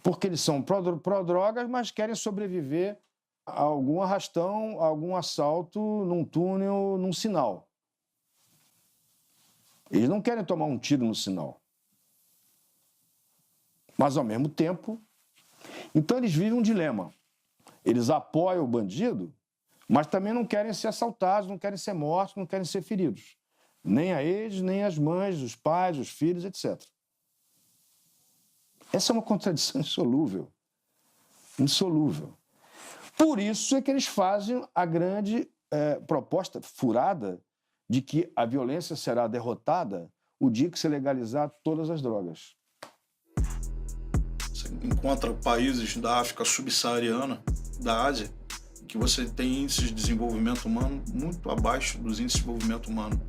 porque eles são pró-drogas, mas querem sobreviver a algum arrastão, a algum assalto num túnel, num sinal. Eles não querem tomar um tiro no sinal. Mas, ao mesmo tempo, então eles vivem um dilema. Eles apoiam o bandido, mas também não querem ser assaltados, não querem ser mortos, não querem ser feridos. Nem a eles, nem as mães, os pais, os filhos, etc. Essa é uma contradição insolúvel. Insolúvel. Por isso é que eles fazem a grande proposta furada de que a violência será derrotada o dia que se legalizar todas as drogas. Você encontra países da África subsaariana, da Ásia, que você tem índices de desenvolvimento humano muito abaixo dos índices de desenvolvimento humano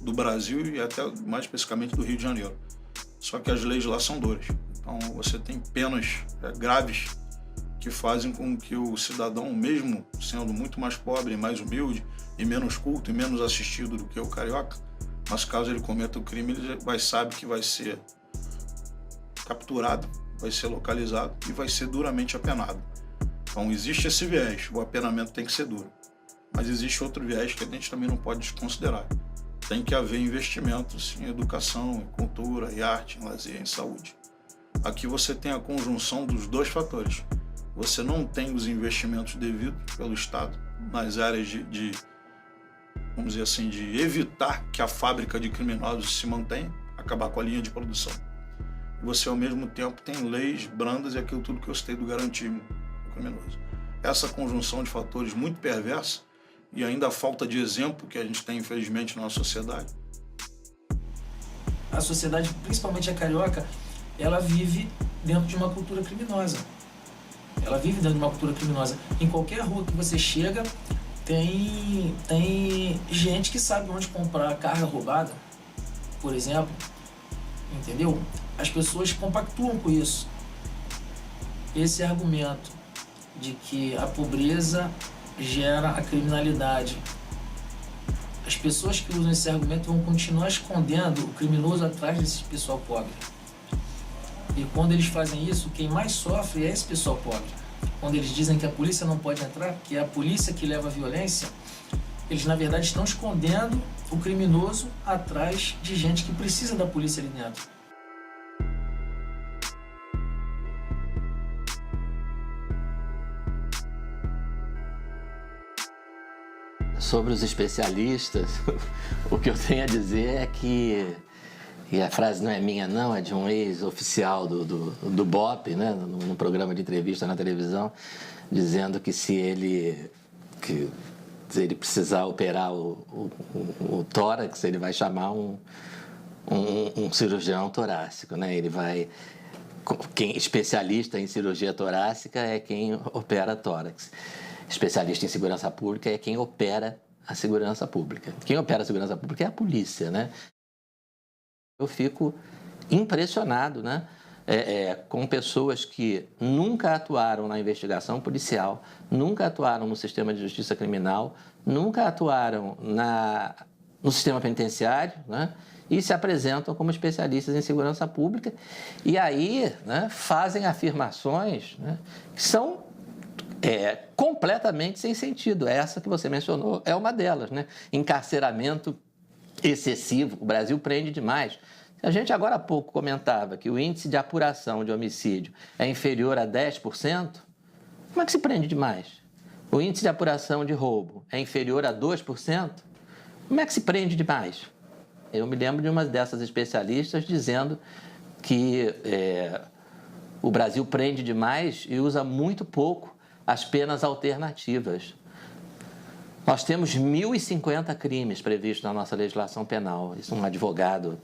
do Brasil e até mais especificamente do Rio de Janeiro. Só que as leis lá são duras. Então você tem penas graves que fazem com que o cidadão, mesmo sendo muito mais pobre, mais humilde e menos culto e menos assistido do que o carioca, mas caso ele cometa o crime, ele sabe que vai ser capturado, vai ser localizado e vai ser duramente apenado. Então existe esse viés, o apenamento tem que ser duro. Mas existe outro viés que a gente também não pode desconsiderar. Tem que haver investimentos em educação, em cultura, em arte, em lazer, em saúde. Aqui você tem a conjunção dos dois fatores. Você não tem os investimentos devidos pelo Estado nas áreas vamos dizer assim, de evitar que a fábrica de criminosos se mantenha, acabar com a linha de produção. E você, ao mesmo tempo, tem leis brandas e aquilo tudo que eu citei do garantismo criminoso. Essa conjunção de fatores muito perversa e ainda a falta de exemplo que a gente tem, infelizmente, na nossa sociedade. A sociedade, principalmente a carioca, ela vive dentro de uma cultura criminosa. Ela vive dentro de uma cultura criminosa. Em qualquer rua que você chega, tem gente que sabe onde comprar carga roubada, por exemplo. Entendeu? As pessoas compactuam com isso. Esse argumento de que a pobreza gera a criminalidade. As pessoas que usam esse argumento vão continuar escondendo o criminoso atrás desse pessoal pobre. E quando eles fazem isso, quem mais sofre é esse pessoal pobre. Quando eles dizem que a polícia não pode entrar, que é a polícia que leva a violência, eles na verdade estão escondendo o criminoso atrás de gente que precisa da polícia ali dentro. Sobre os especialistas, o que eu tenho a dizer é que, e a frase não é minha não, é de um ex-oficial do BOP, né, num programa de entrevista na televisão, dizendo que se ele precisar operar o tórax, ele vai chamar um cirurgião torácico, né? Ele vai... Quem especialista em cirurgia torácica é quem opera tórax. Especialista em segurança pública é quem opera a segurança pública. Quem opera a segurança pública é a polícia, né? Eu fico impressionado, né? Com pessoas que nunca atuaram na investigação policial, nunca atuaram no sistema de justiça criminal, nunca atuaram no sistema penitenciário, né? E se apresentam como especialistas em segurança pública e aí, né, fazem afirmações, né, que são completamente sem sentido. Essa que você mencionou é uma delas, né? Encarceramento excessivo, o Brasil prende demais. A gente agora há pouco comentava que o índice de apuração de homicídio é inferior a 10%, como é que se prende demais? O índice de apuração de roubo é inferior a 2%, como é que se prende demais? Eu me lembro de uma dessas especialistas dizendo que o Brasil prende demais e usa muito pouco as penas alternativas. Nós temos 1.050 crimes previstos na nossa legislação penal. Isso, um advogado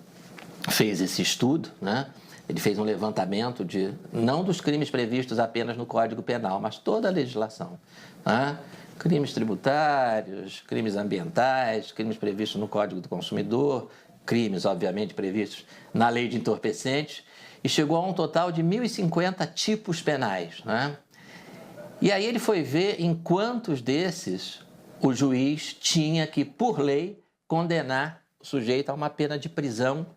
fez esse estudo, né? Ele fez um levantamento não dos crimes previstos apenas no Código Penal, mas toda a legislação, né? Crimes tributários, crimes ambientais, crimes previstos no Código do Consumidor, crimes, obviamente, previstos na Lei de Entorpecentes, e chegou a um total de 1.050 tipos penais, né? E aí ele foi ver em quantos desses o juiz tinha que, por lei, condenar o sujeito a uma pena de prisão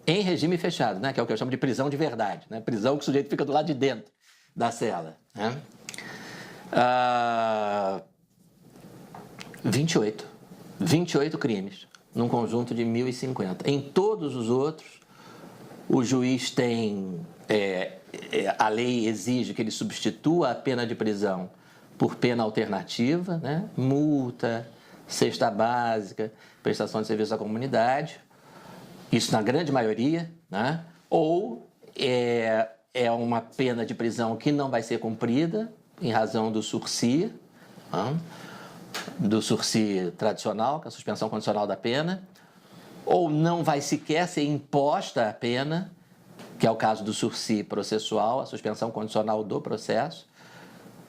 em regime fechado, né? Que é o que eu chamo de prisão de verdade, né? Prisão que o sujeito fica do lado de dentro da cela, né? 28 crimes, num conjunto de 1.050. Em todos os outros, o juiz tem... a lei exige que ele substitua a pena de prisão por pena alternativa, né? Multa, cesta básica, prestação de serviço à comunidade, isso na grande maioria, né? Ou é uma pena de prisão que não vai ser cumprida em razão do sursi, do sursi tradicional, que é a suspensão condicional da pena, ou não vai sequer ser imposta a pena, que é o caso do sursi processual, a suspensão condicional do processo,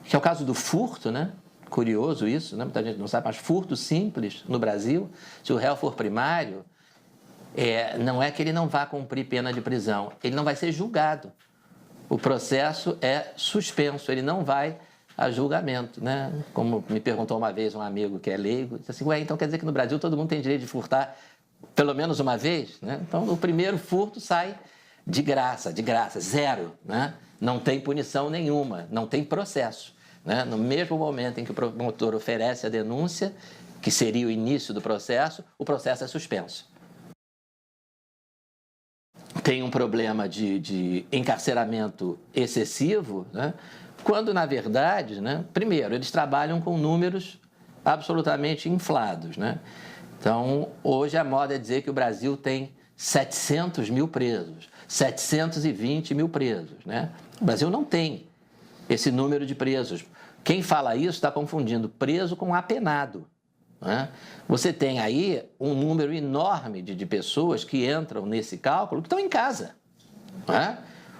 que é o caso do furto, né? Curioso isso, né? Muita gente não sabe, mas furto simples no Brasil, se o réu for primário, não é que ele não vá cumprir pena de prisão, ele não vai ser julgado. O processo é suspenso, ele não vai a julgamento, né? Como me perguntou uma vez um amigo que é leigo, disse assim, então quer dizer que no Brasil todo mundo tem direito de furtar pelo menos uma vez, né? Então o primeiro furto sai de graça, zero, né? Não tem punição nenhuma, não tem processo, né? No mesmo momento em que o promotor oferece a denúncia, que seria o início do processo, o processo é suspenso. Tem um problema de encarceramento excessivo, né? Quando, na verdade, né, primeiro, eles trabalham com números absolutamente inflados, né? Então, hoje a moda é dizer que o Brasil tem 700 mil presos, 720 mil presos, né? O Brasil não tem esse número de presos. Quem fala isso está confundindo preso com apenado, né? Você tem aí um número enorme de pessoas que entram nesse cálculo que estão em casa, né?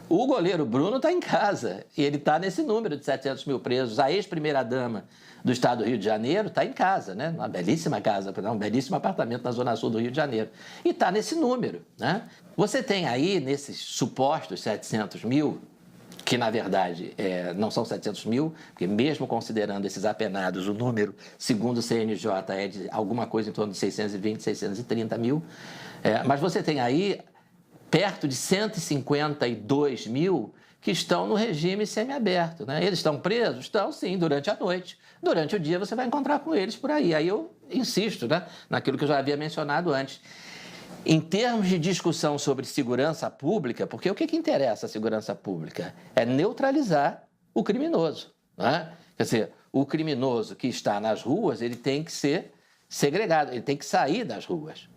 O goleiro Bruno está em casa e ele está nesse número de 700 mil presos. A ex-primeira-dama do estado do Rio de Janeiro está em casa, né? Uma belíssima casa, um belíssimo apartamento na zona sul do Rio de Janeiro. E está nesse número, né? Você tem aí, nesses supostos 700 mil, que na verdade não são 700 mil, porque mesmo considerando esses apenados, o número, segundo o CNJ, é de alguma coisa em torno de 620, 630 mil. Mas você tem aí perto de 152 mil que estão no regime semiaberto, né? Eles estão presos? Estão, sim, durante a noite. Durante o dia você vai encontrar com eles por aí. Aí eu insisto, né, naquilo que eu já havia mencionado antes. Em termos de discussão sobre segurança pública, porque o que interessa a segurança pública? É neutralizar o criminoso, né? Quer dizer, o criminoso que está nas ruas, ele tem que ser segregado, ele tem que sair das ruas.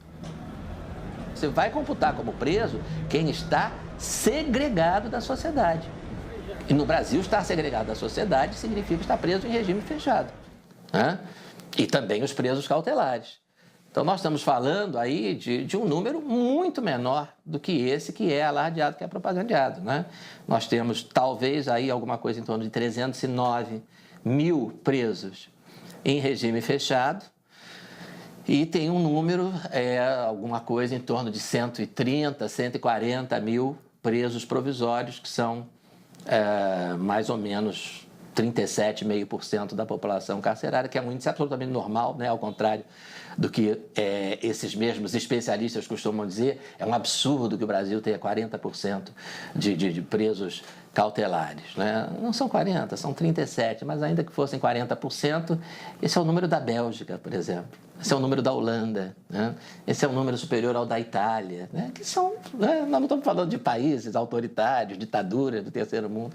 Você vai computar como preso quem está segregado da sociedade. E no Brasil, estar segregado da sociedade significa estar preso em regime fechado, né? E também os presos cautelares. Então, nós estamos falando aí de um número muito menor do que esse que é alardeado, que é propagandeado, né? Nós temos, talvez, aí alguma coisa em torno de 309 mil presos em regime fechado, e tem um número, alguma coisa em torno de 130, 140 mil presos provisórios, que são mais ou menos 37,5% da população carcerária, que é um índice absolutamente normal, né? Ao contrário do que esses mesmos especialistas costumam dizer, é um absurdo que o Brasil tenha 40% de presos cautelares, né? Não são 40%, são 37%, mas ainda que fossem 40%, esse é o número da Bélgica, por exemplo. Esse é o número da Holanda, né? Esse é um número superior ao da Itália, né? Que são, né? Nós não estamos falando de países autoritários, ditaduras do terceiro mundo.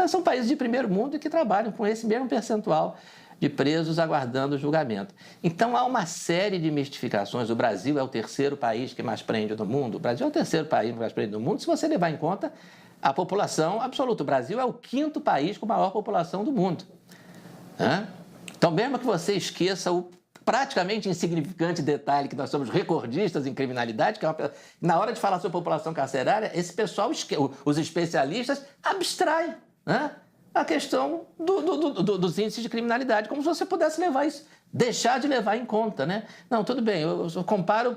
São países de primeiro mundo que trabalham com esse mesmo percentual de presos aguardando o julgamento. Então, há uma série de mistificações. O Brasil é o terceiro país que mais prende no mundo. O Brasil é o terceiro país que mais prende no mundo, se você levar em conta a população absoluta. O Brasil é o quinto país com maior população do mundo, né? Então, mesmo que você esqueça o praticamente insignificante detalhe que nós somos recordistas em criminalidade, que na hora de falar sobre população carcerária, esse pessoal, os especialistas, abstraem, né, a questão dos índices de criminalidade, como se você pudesse levar isso, deixar de levar em conta, né? Não, tudo bem, eu comparo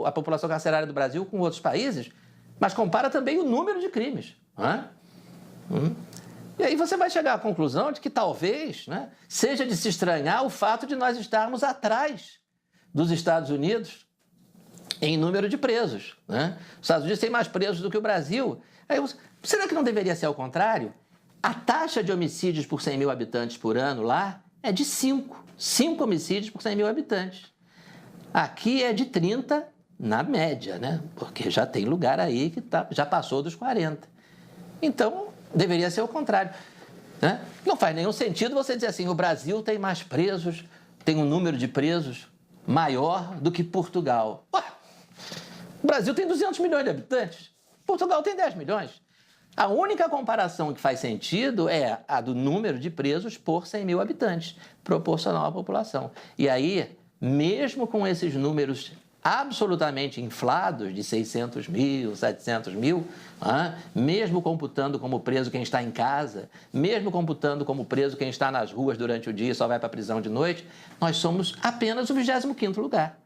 a população carcerária do Brasil com outros países, mas compara também o número de crimes, né? E aí você vai chegar à conclusão de que talvez, né, seja de se estranhar o fato de nós estarmos atrás dos Estados Unidos em número de presos, né? Os Estados Unidos têm mais presos do que o Brasil. Aí, será que não deveria ser ao contrário? A taxa de homicídios por 100 mil habitantes por ano lá é de 5 homicídios por 100 mil habitantes. Aqui é de 30 na média, né? Porque já tem lugar aí que já passou dos 40. Então, deveria ser o contrário, né? Não faz nenhum sentido você dizer assim, o Brasil tem mais presos, tem um número de presos maior do que Portugal. Ué, o Brasil tem 200 milhões de habitantes, Portugal tem 10 milhões. A única comparação que faz sentido é a do número de presos por 100 mil habitantes, proporcional à população. E aí, mesmo com esses números absolutamente inflados de 600 mil, 700 mil, mesmo computando como preso quem está em casa, mesmo computando como preso quem está nas ruas durante o dia e só vai para a prisão de noite, nós somos apenas o 25º lugar.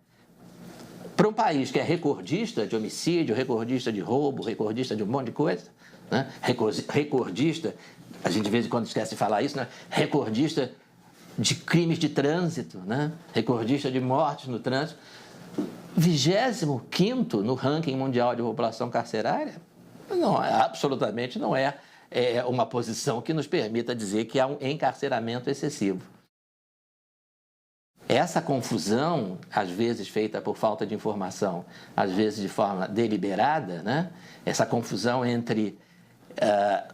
Para um país que é recordista de homicídio, recordista de roubo, recordista de um monte de coisa, né? Recordista, a gente de vez em quando esquece de falar isso, né? Recordista de crimes de trânsito, né? Recordista de mortes no trânsito, 25º no ranking mundial de população carcerária, não, absolutamente não é uma posição que nos permita dizer que há um encarceramento excessivo. Essa confusão, às vezes feita por falta de informação, às vezes de forma deliberada, né? Essa confusão entre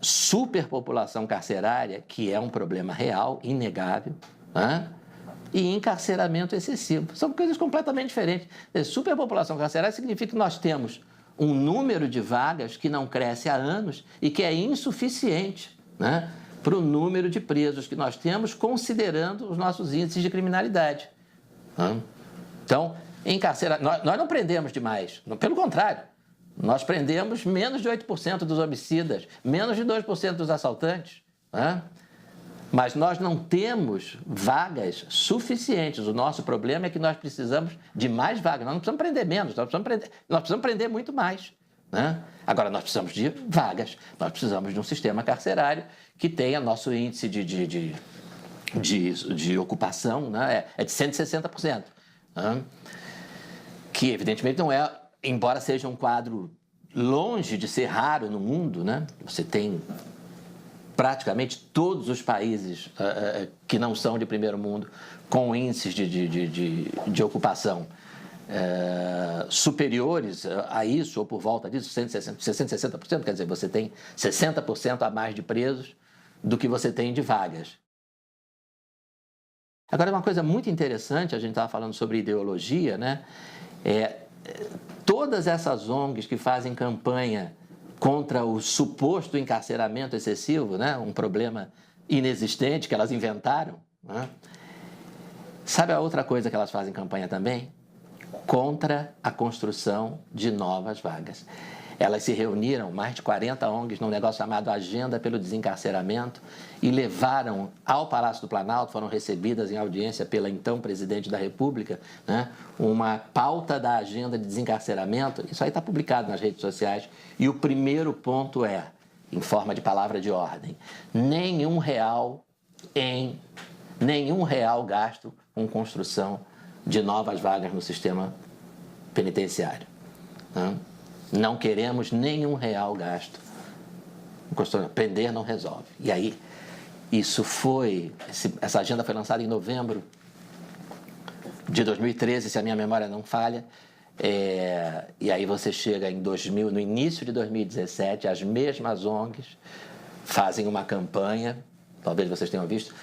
superpopulação carcerária, que é um problema real, inegável, né? E encarceramento excessivo. São coisas completamente diferentes. Superpopulação carcerária significa que nós temos um número de vagas que não cresce há anos e que é insuficiente, né, para o número de presos que nós temos, considerando os nossos índices de criminalidade. Então, nós não prendemos demais, pelo contrário, nós prendemos menos de 8% dos homicidas, menos de 2% dos assaltantes, né? Mas nós não temos vagas suficientes. O nosso problema é que nós precisamos de mais vagas. Nós não precisamos prender menos, nós precisamos prender muito mais, né? Agora, nós precisamos de vagas. Nós precisamos de um sistema carcerário que tenha nosso índice de ocupação, né? É de 160%. Né? Que, evidentemente, não é, embora seja um quadro longe de ser raro no mundo, né? Você tem praticamente todos os países que não são de primeiro mundo com índices de ocupação superiores a isso, ou por volta disso, 60%, quer dizer, você tem 60% a mais de presos do que você tem de vagas. Agora, uma coisa muito interessante, a gente estava falando sobre ideologia, né? Todas essas ONGs que fazem campanha contra o suposto encarceramento excessivo, né? Um problema inexistente que elas inventaram, né? Sabe a outra coisa que elas fazem campanha também? Contra a construção de novas vagas. Elas se reuniram, mais de 40 ONGs, num negócio chamado Agenda pelo Desencarceramento, e levaram ao Palácio do Planalto, foram recebidas em audiência pela então Presidente da República, né, uma pauta da Agenda de Desencarceramento. Isso aí está publicado nas redes sociais. E o primeiro ponto é, em forma de palavra de ordem, nenhum real gasto com construção de novas vagas no sistema penitenciário. Né? Não queremos nenhum real gasto. Prender não resolve. E aí, essa agenda foi lançada em novembro de 2013, se a minha memória não falha. E aí você chega no início de 2017, as mesmas ONGs fazem uma campanha, talvez vocês tenham visto,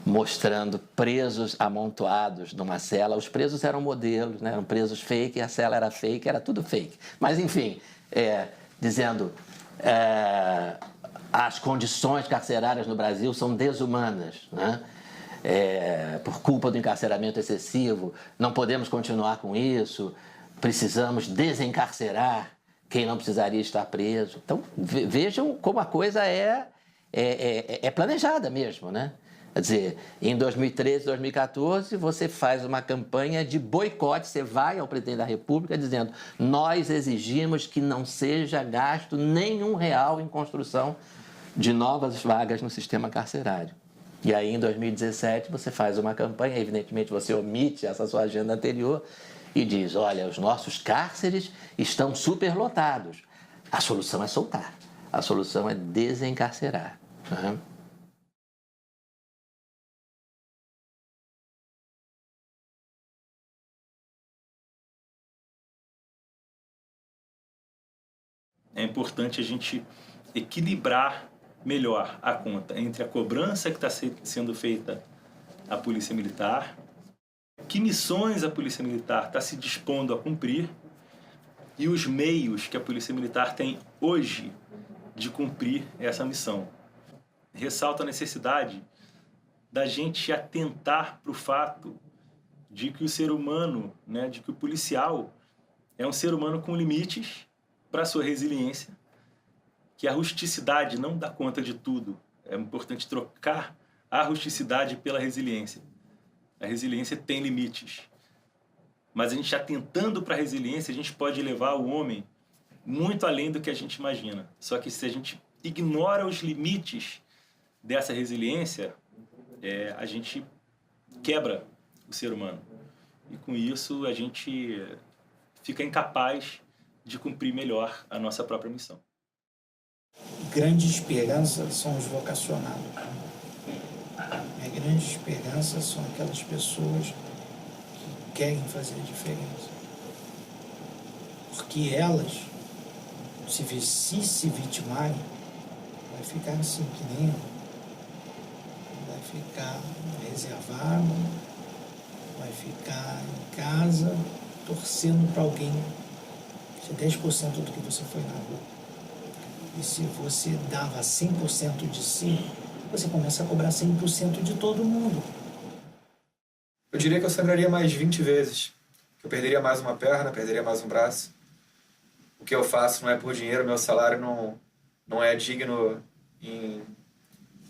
mostrando presos amontoados numa cela. Os presos eram modelos, né? Eram presos fake, a cela era fake, era tudo fake. Mas, enfim, dizendo as condições carcerárias no Brasil são desumanas, né? Por culpa do encarceramento excessivo, não podemos continuar com isso, precisamos desencarcerar quem não precisaria estar preso. Então, vejam como a coisa é planejada mesmo, né? Quer dizer, em 2013, 2014, você faz uma campanha de boicote, você vai ao Presidente da República dizendo: nós exigimos que não seja gasto nenhum real em construção de novas vagas no sistema carcerário. E aí, em 2017, você faz uma campanha, evidentemente você omite essa sua agenda anterior e diz: olha, os nossos cárceres estão superlotados. A solução é soltar, a solução é desencarcerar. Né? É importante a gente equilibrar melhor a conta entre a cobrança que está sendo feita à Polícia Militar, que missões a Polícia Militar está se dispondo a cumprir e os meios que a Polícia Militar tem hoje de cumprir essa missão. Ressalto a necessidade da gente atentar para o fato de que o ser humano, né, de que o policial é um ser humano com limites para a sua resiliência, que a rusticidade não dá conta de tudo. É importante trocar a rusticidade pela resiliência. A resiliência tem limites. Mas a gente atentando para a resiliência, a gente pode levar o homem muito além do que a gente imagina. Só que se a gente ignora os limites dessa resiliência, a gente quebra o ser humano. E com isso a gente fica incapaz de cumprir melhor a nossa própria missão. Grande esperança são os vocacionados. A grande esperança são aquelas pessoas que querem fazer a diferença. Porque elas, se vitimarem, vai ficar assim, que nem eu. Vai ficar reservado, vai ficar em casa, torcendo para alguém. Isso é 10% do que você foi na rua. E se você dava 100% de si, você começa a cobrar 100% de todo mundo. Eu diria que eu sangraria mais 20 vezes. Que eu perderia mais uma perna, perderia mais um braço. O que eu faço não é por dinheiro, meu salário não é digno em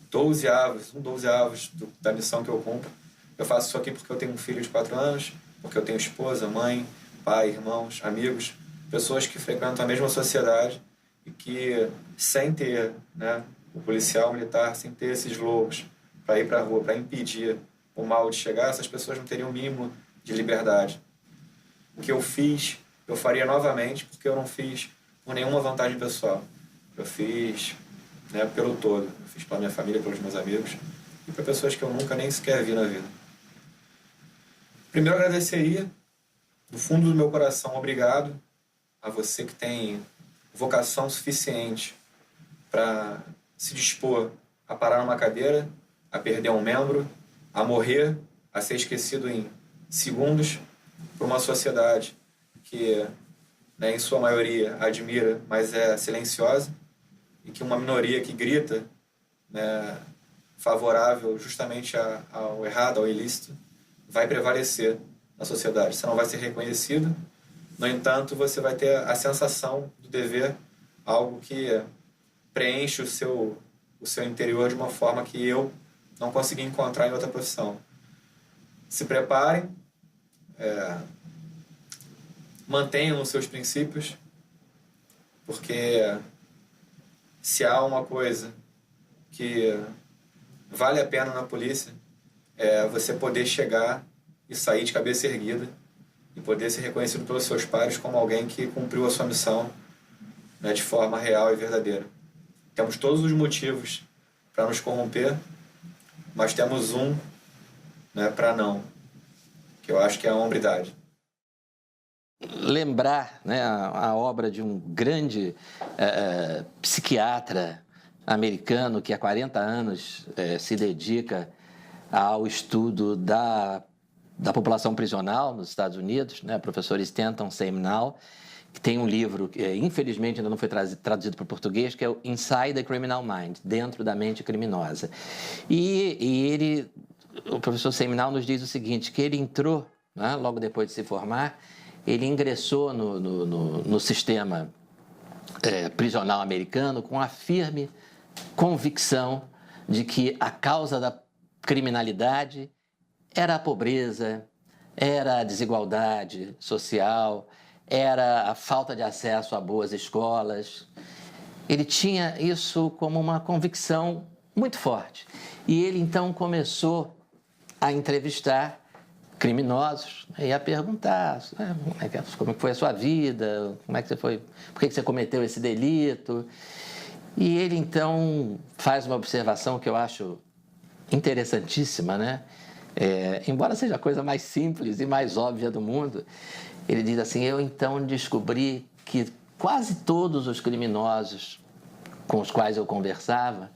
12 avos da missão que eu cumpro. Eu faço isso aqui porque eu tenho um filho de 4 anos, porque eu tenho esposa, mãe, pai, irmãos, amigos, pessoas que frequentam a mesma sociedade e que, sem ter, né, o policial militar, sem ter esses lobos para ir para a rua, para impedir o mal de chegar, essas pessoas não teriam o mínimo de liberdade. O que eu fiz, eu faria novamente, porque eu não fiz por nenhuma vantagem pessoal. Eu fiz, né, pelo todo. Eu fiz pela minha família, pelos meus amigos e para pessoas que eu nunca nem sequer vi na vida. Primeiro, agradeceria, do fundo do meu coração, obrigado a você que tem vocação suficiente para se dispor a parar numa cadeira, a perder um membro, a morrer, a ser esquecido em segundos por uma sociedade que, né, em sua maioria, admira, mas é silenciosa, e que uma minoria que grita, né, favorável justamente ao errado, ao ilícito, vai prevalecer na sociedade. Você não vai ser reconhecido, no entanto, você vai ter a sensação do dever, algo que preenche o seu interior de uma forma que eu não consegui encontrar em outra profissão. Se preparem, mantenham os seus princípios, porque se há uma coisa que vale a pena na polícia, é você poder chegar e sair de cabeça erguida e poder ser reconhecido pelos seus pares como alguém que cumpriu a sua missão, né, de forma real e verdadeira. Temos todos os motivos para nos corromper, mas temos um, né, para não, que eu acho que é a hombridade. Lembrar, né, a obra de um grande psiquiatra americano que há 40 anos se dedica ao estudo da população prisional nos Estados Unidos, né, professor Stanton Seminole, que tem um livro que, infelizmente, ainda não foi traduzido para o português, que é o Inside the Criminal Mind, Dentro da Mente Criminosa. E o professor Seminole nos diz o seguinte, que ele entrou, né, logo depois de se formar, ele ingressou no sistema prisional americano com a firme convicção de que a causa da criminalidade era a pobreza, era a desigualdade social, era a falta de acesso a boas escolas. Ele tinha isso como uma convicção muito forte. E ele, então, começou a entrevistar criminosos e a perguntar como foi a sua vida, como é que você foi, por que você cometeu esse delito. E ele, então, faz uma observação que eu acho interessantíssima, né? Embora seja a coisa mais simples e mais óbvia do mundo, ele diz assim, eu então descobri que quase todos os criminosos com os quais eu conversava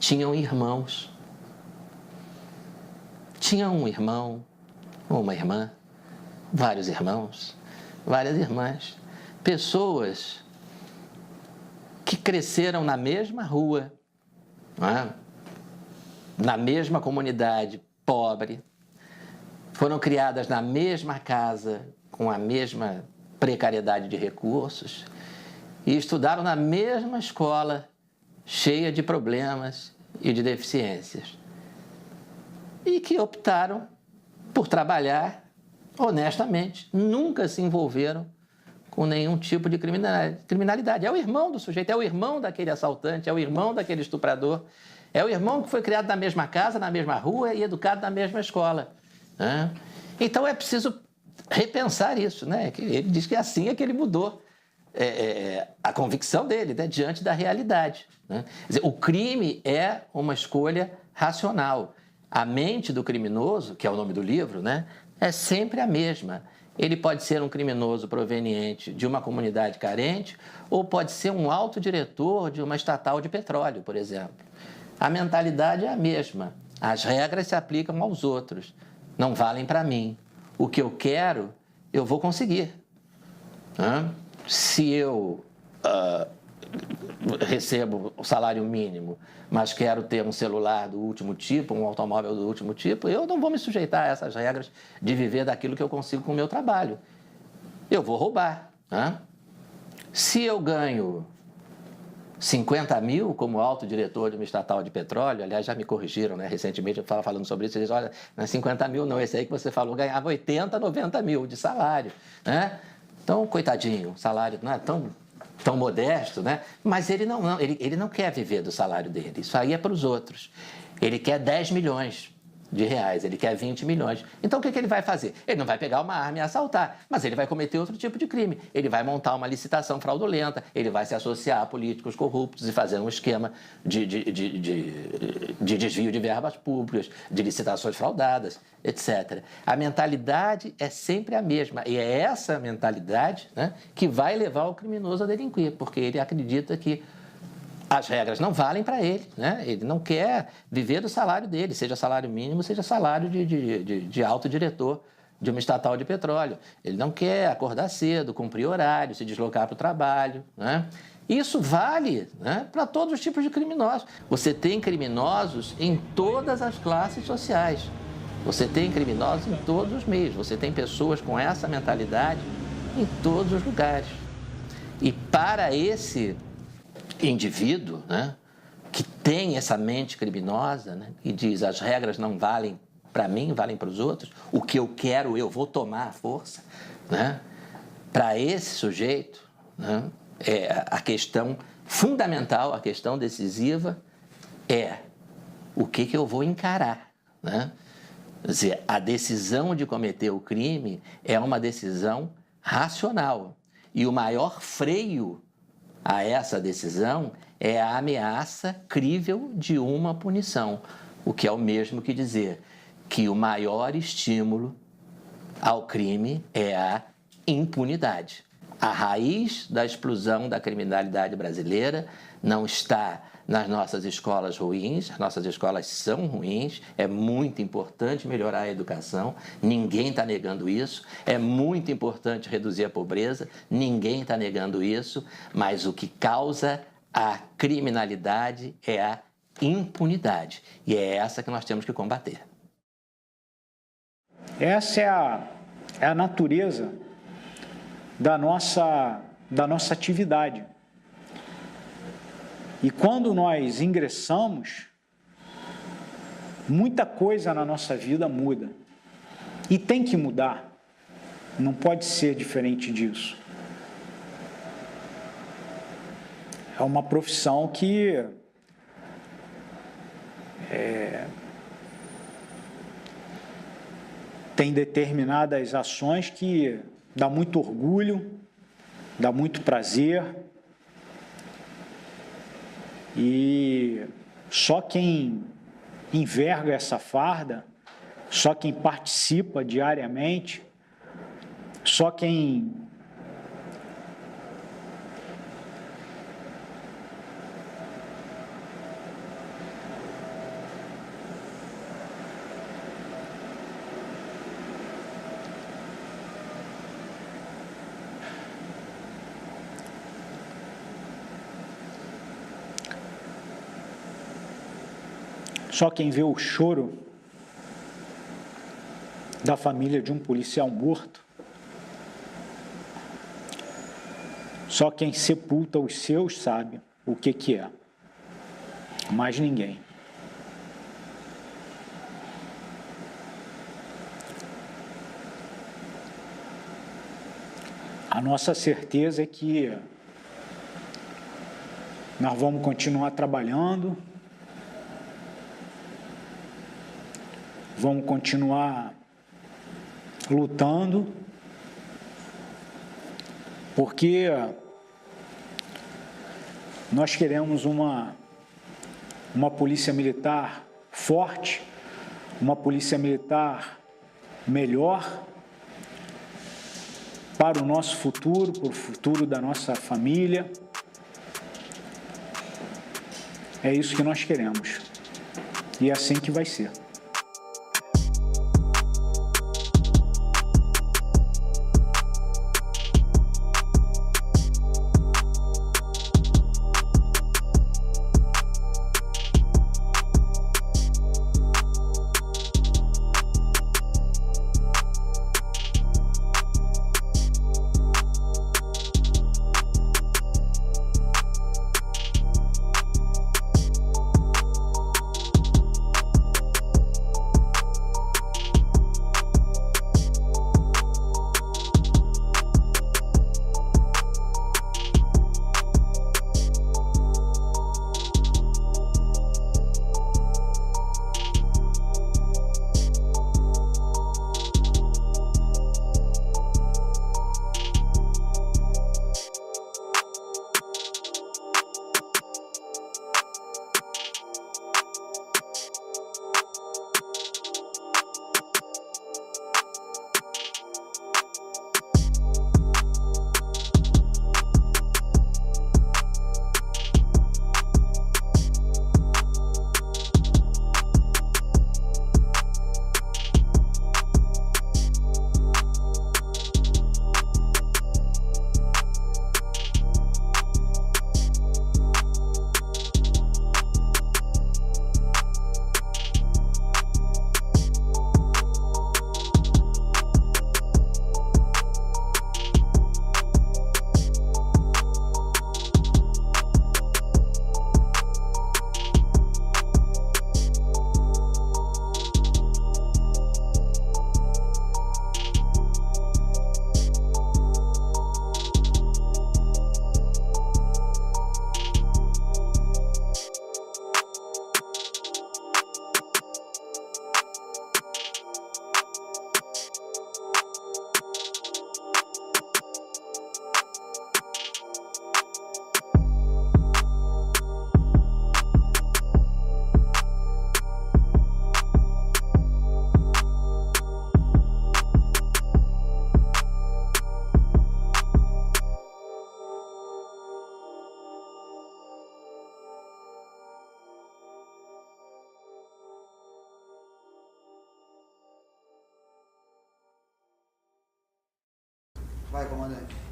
tinham irmãos. Tinham um irmão, uma irmã, vários irmãos, várias irmãs, pessoas que cresceram na mesma rua, não é? Na mesma comunidade pobre, foram criadas na mesma casa, com a mesma precariedade de recursos, e estudaram na mesma escola, cheia de problemas e de deficiências, e que optaram por trabalhar honestamente, nunca se envolveram com nenhum tipo de criminalidade. É o irmão do sujeito, é o irmão daquele assaltante, é o irmão daquele estuprador, é o irmão que foi criado na mesma casa, na mesma rua e educado na mesma escola, né? Então é preciso repensar isso, né? Ele diz que assim é que ele mudou a convicção dele, né? Diante da realidade, né? Quer dizer, o crime é uma escolha racional. A mente do criminoso, que é o nome do livro, né? É sempre a mesma. Ele pode ser um criminoso proveniente de uma comunidade carente ou pode ser um alto diretor de uma estatal de petróleo, por exemplo. A mentalidade é a mesma. As regras se aplicam aos outros. Não valem para mim. O que eu quero, eu vou conseguir. Se eu recebo o salário mínimo, mas quero ter um celular do último tipo, um automóvel do último tipo, eu não vou me sujeitar a essas regras de viver daquilo que eu consigo com o meu trabalho. Eu vou roubar. Se eu ganho 50 mil como alto diretor de uma estatal de petróleo, aliás, já me corrigiram, né? Recentemente eu estava falando sobre isso, eles dizem, olha, não é 50 mil não, esse aí que você falou ganhava 80, 90 mil de salário, né? Então, coitadinho, o salário não é tão modesto, né? Mas ele não quer viver do salário dele. Isso aí é para os outros. Ele quer 10 milhões de reais, ele quer 20 milhões. Então, o que ele vai fazer? Ele não vai pegar uma arma e assaltar, mas ele vai cometer outro tipo de crime. Ele vai montar uma licitação fraudulenta, ele vai se associar a políticos corruptos e fazer um esquema de desvio de verbas públicas, de licitações fraudadas, etc. A mentalidade é sempre a mesma, e é essa mentalidade, né, que vai levar o criminoso a delinquir, porque ele acredita que as regras não valem para ele, né? Ele não quer viver do salário dele, seja salário mínimo, seja salário de alto diretor de uma estatal de petróleo. Ele não quer acordar cedo, cumprir horário, se deslocar para o trabalho, né? Isso vale, né, para todos os tipos de criminosos. Você tem criminosos em todas as classes sociais. Você tem criminosos em todos os meios. Você tem pessoas com essa mentalidade em todos os lugares. E para esse indivíduo, né, que tem essa mente criminosa, né, e diz as regras não valem para mim, valem para os outros, o que eu quero eu vou tomar à força, né? Para esse sujeito, né, a questão fundamental, a questão decisiva é o que eu vou encarar, né? Quer dizer, a decisão de cometer o crime é uma decisão racional e o maior freio a essa decisão é a ameaça crível de uma punição, o que é o mesmo que dizer que o maior estímulo ao crime é a impunidade. A raiz da explosão da criminalidade brasileira não está nas nossas escolas ruins, as nossas escolas são ruins, é muito importante melhorar a educação, ninguém está negando isso, é muito importante reduzir a pobreza, ninguém está negando isso, mas o que causa a criminalidade é a impunidade, e é essa que nós temos que combater. Essa é a natureza da nossa atividade. E quando nós ingressamos, muita coisa na nossa vida muda. E tem que mudar. Não pode ser diferente disso. É uma profissão que tem determinadas ações que dá muito orgulho, dá muito prazer. E só quem enverga essa farda, só quem participa diariamente, só quem Só quem vê o choro da família de um policial morto, só quem sepulta os seus sabe o que é. Mais ninguém. A nossa certeza é que nós vamos continuar trabalhando, vamos continuar lutando, porque nós queremos uma polícia militar forte, uma polícia militar melhor para o nosso futuro, para o futuro da nossa família. É isso que nós queremos. E é assim que vai ser. Vai, comandante.